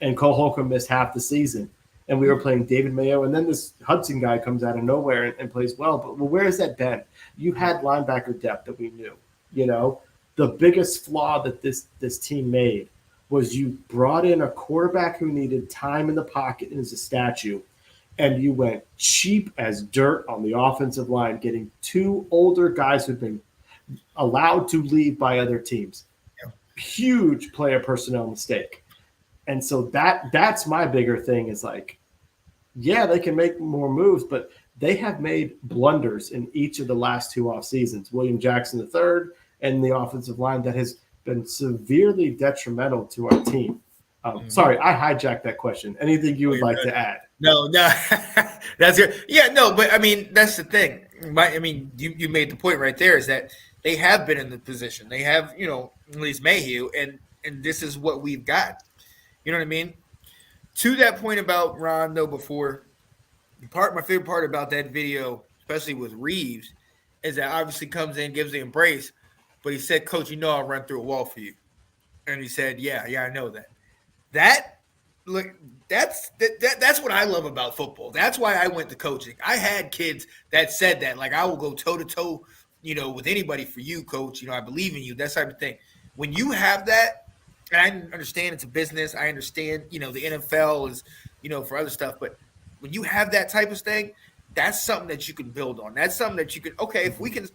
and Cole Holcomb missed half the season. And we were playing David Mayo, and then this Hudson guy comes out of nowhere and plays well. But where has that been? You had linebacker depth that we knew. The biggest flaw that this team made was you brought in a quarterback who needed time in the pocket and is a statue, and you went cheap as dirt on the offensive line, getting 2 older guys who've been allowed to leave by other teams. Huge player personnel mistake. And so that's my bigger thing, is like, yeah, they can make more moves, but they have made blunders in each of the last 2 off seasons. William Jackson III and the offensive line that has been severely detrimental to our team. Sorry, I hijacked that question. Anything you would like to add? No, that's good. Yeah, no, but I mean, that's the thing. You made the point right there, is that they have been in the position. They have, at least Mayhew, and this is what we've got. You know what I mean? To that point about Ron, though, before, my favorite part about that video, especially with Reeves, is that obviously comes in, gives the embrace, but he said, "Coach, I'll run through a wall for you." And he said, yeah, I know that. That look, that's what I love about football. That's why I went to coaching. I had kids that said that, like, I will go toe to toe, with anybody for you, coach. I believe in you. That type of thing. When you have that, and I understand it's a business. I understand, the NFL is, for other stuff. But when you have that type of thing, that's something that you can build on. That's something that you can, okay, if we can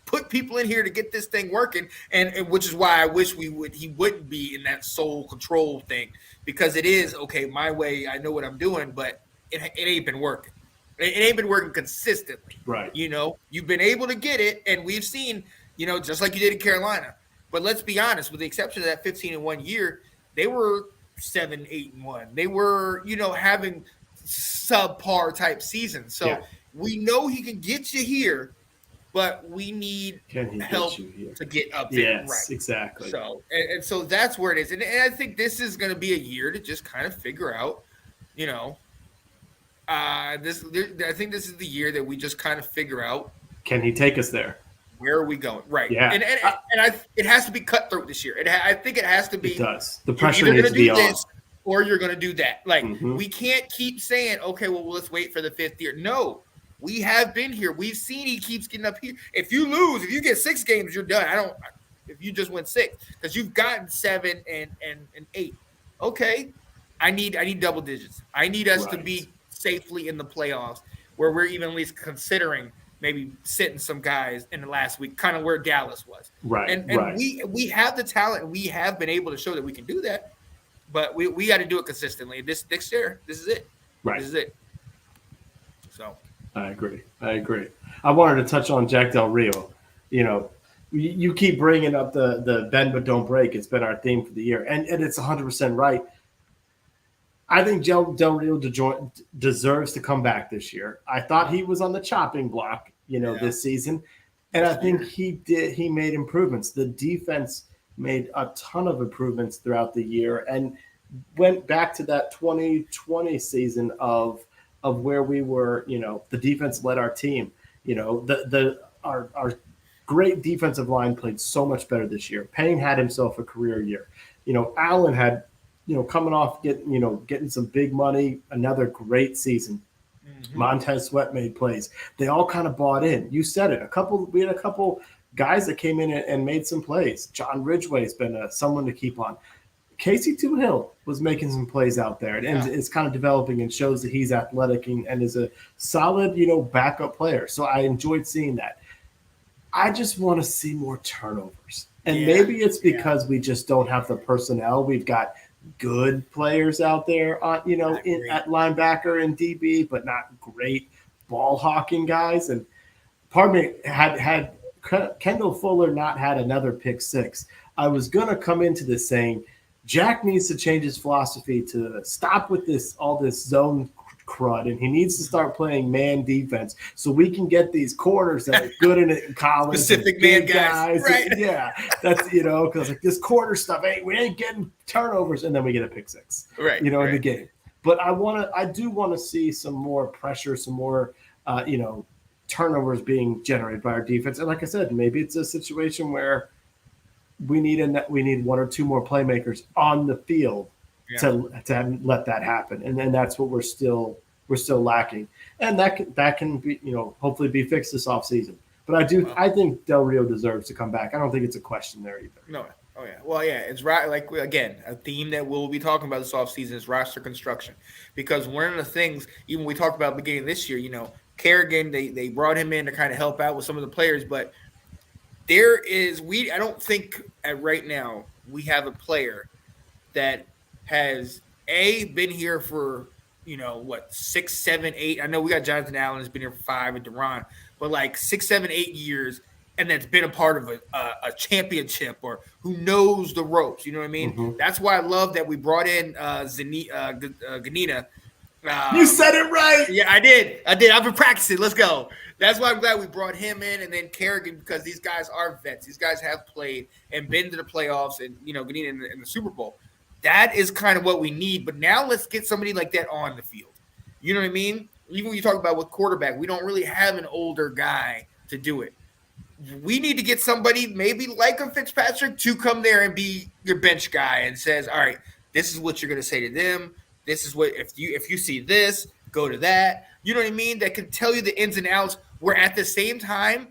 put people in here to get this thing working, and which is why I wish he wouldn't be in that sole control thing, because it is, okay, my way, I know what I'm doing, but it ain't been working. It ain't been working consistently. Right. You've been able to get it, and we've seen, just like you did in Carolina. But let's be honest, with the exception of that 15-1 year, they were 7-8-1. They were, having subpar type seasons. So we know he can get you here, but we need help to get up there. Yes, right. Exactly. So and so that's where it is. And I think this is going to be a year to just kind of figure out, I think this is the year that we just kind of figure out. Can he take us there? Where are we going? Right. Yeah. And it has to be cutthroat this year. I think it has to be. It does. The pressure needs to be on. Or you're going to do that. Like, we can't keep saying, okay, well, let's wait for the 5th year. No. We have been here. We've seen he keeps getting up here. If you lose, if you get 6 games, you're done. If you just win 6, because you've gotten 7 and 8. Okay, I need double digits. I need us to be safely in the playoffs, where we're even at least considering maybe sitting some guys in the last week, kind of where Dallas was. Right. And we have the talent, and we have been able to show that we can do that. But we got to do it consistently. This next year, this is it. Right. This is it. So. I agree. I wanted to touch on Jack Del Rio. You keep bringing up the bend but don't break. It's been our theme for the year, and it's 100% right. I think Del Rio deserves to come back this year. I thought he was on the chopping block, this season, and I think he did. He made improvements. The defense made a ton of improvements throughout the year, and went back to that 2020 season of where we were, the defense led our team. Our great defensive line played so much better this year. Payne had himself a career year. Allen had, coming off getting some big money, another great season. Montez Sweat made plays. They all kind of bought in. You said it. We had a couple guys that came in and made some plays. John Ridgway's been someone to keep on. Casey Toohill was making some plays out there, and is kind of developing and shows that he's athletic and is a solid, backup player. So I enjoyed seeing that. I just want to see more turnovers. And maybe it's because we just don't have the personnel. We've got good players out there, at linebacker and DB, but not great ball hawking guys. And pardon me, had Kendall Fuller not had another pick 6, I was going to come into this saying, Jack needs to change his philosophy to stop with all this zone crud, and he needs to start playing man defense so we can get these corners that are good in it in college. Specific man guys. Right. That's, because like this corner stuff, we ain't getting turnovers, and then we get a pick 6, in the game. But I do want to see some more pressure, some more, turnovers being generated by our defense. And like I said, maybe it's a situation where we need 1 or 2 more playmakers on the field to let that happen, and then that's what we're still lacking, and that can be hopefully be fixed this offseason. But I think Del Rio deserves to come back. I don't think it's a question there either. No. Oh yeah. Well, yeah. It's right. Like again, a theme that we'll be talking about this offseason is roster construction, because one of the things even we talked about at the beginning of this year, Kerrigan, they brought him in to kind of help out with some of the players, but I don't think right now we have a player that has been here for 6, 7, 8. I know we got Jonathan Allen has been here for 5 and Duran, but like 6, 7, 8 years, and that's been a part of a championship, or who knows the ropes. You know what I mean? Mm-hmm. That's why I love that we brought in Ganina. You said it right. Yeah, I did. I've been practicing. Let's go. That's why I'm glad we brought him in, and then Kerrigan, because these guys are vets. These guys have played and been to the playoffs, and Ganina in the Super Bowl. That is kind of what we need. But now let's get somebody like that on the field. You know what I mean? Even when you talk about with quarterback, we don't really have an older guy to do it. we need to get somebody maybe like a Fitzpatrick to come there and be your bench guy and says, all right, this is what you're going to say to them. This is what, if you see this, go to that. You know what I mean? That can tell you the ins and outs, where at the same time,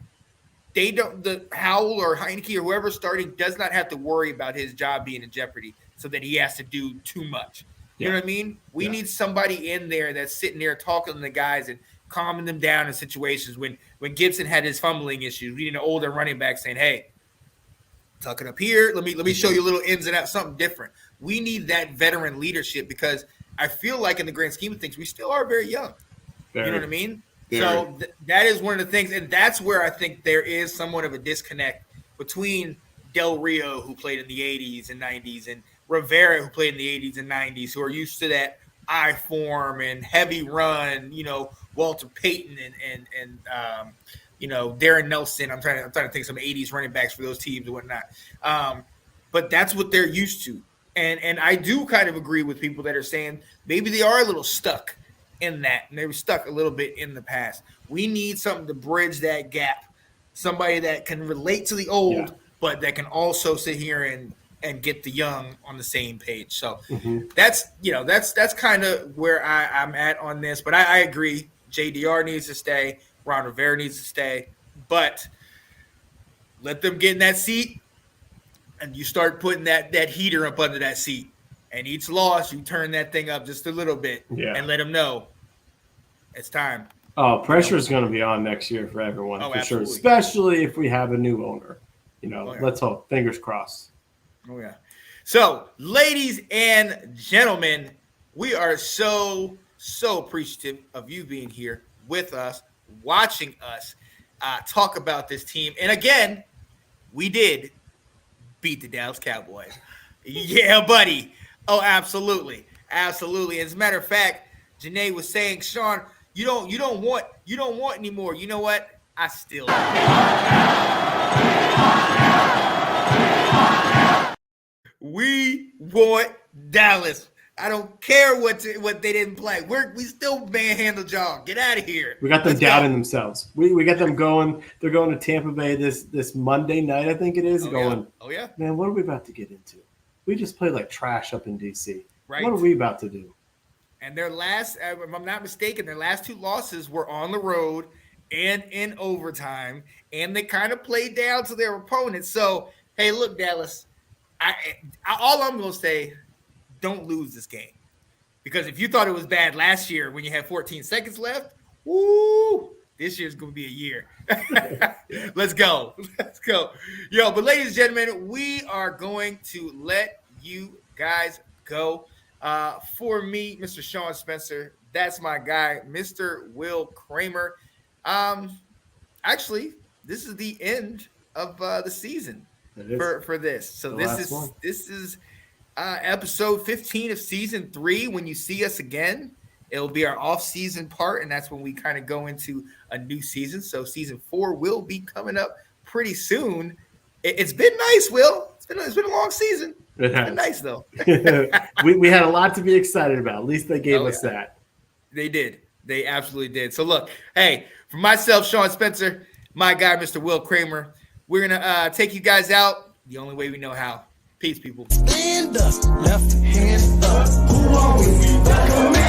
the Howell or Heineke or whoever's starting does not have to worry about his job being in jeopardy so that he has to do too much. You know what I mean? We need somebody in there that's sitting there talking to the guys and calming them down in situations. When Gibson had his fumbling issues, we need an older running back saying, hey, tuck it up here. Let me show you a little ins and outs, something different. We need that veteran leadership, because I feel like in the grand scheme of things, we still are very young. You know what I mean? So that is one of the things, and that's where I think there is somewhat of a disconnect between Del Rio, who played in the 80s and 90s, and Rivera, who played in the 80s and 90s, who are used to that I form and heavy run, Walter Payton and Darren Nelson. I'm trying to think of some 80s running backs for those teams and whatnot. But that's what they're used to. And I do kind of agree with people that are saying maybe they are a little stuck in that, and they were stuck a little bit in the past. We need something to bridge that gap, somebody that can relate to the old, but that can also sit here and get the young on the same page. So that's kind of where I'm at on this. But I agree, JDR needs to stay, Ron Rivera needs to stay, but let them get in that seat, and you start putting that heater up under that seat. And each loss, you turn that thing up just a little bit and let them know it's time. Oh, pressure is going to be on next year for everyone, for absolutely. Sure, especially if we have a new owner. Let's hope. Fingers crossed. Oh, yeah. So, ladies and gentlemen, we are so appreciative of you being here with us, watching us talk about this team. And again, we did beat the Dallas Cowboys. Yeah, buddy. Oh, absolutely. Absolutely. As a matter of fact, Janae was saying, Sean, you don't want anymore. You know what? I still we want Dallas. I don't care what they didn't play. We still manhandled y'all. Get out of here. We got them doubting themselves. We got them going. They're going to Tampa Bay this Monday night, I think it is. Oh yeah. Man, what are we about to get into? We just played like trash up in DC. Right. What are we about to do? And their last, if I'm not mistaken, their last two losses were on the road and in overtime, and they kind of played down to their opponents. So, hey, look, Dallas, all I'm going to say, don't lose this game. Because if you thought it was bad last year when you had 14 seconds left, this year's going to be a year. Let's go. Yo, but ladies and gentlemen, we are going to let you guys go. For me, Mr. Sean Spencer, that's my guy, Mr. Will Kramer. Actually, this is the end of the season for this. So this is episode 15 of season 3. When you see us again, it'll be our off-season part, and that's when we kind of go into a new season. So season 4 will be coming up pretty soon. It's been nice, Will. It's been a long season. It's been nice, though. we had a lot to be excited about. At least they gave us that. They did. They absolutely did. So, look, hey, for myself, Sean Spencer, my guy, Mr. Will Kramer, we're going to take you guys out the only way we know how. Peace, people. Stand up, left hand up. Who are we?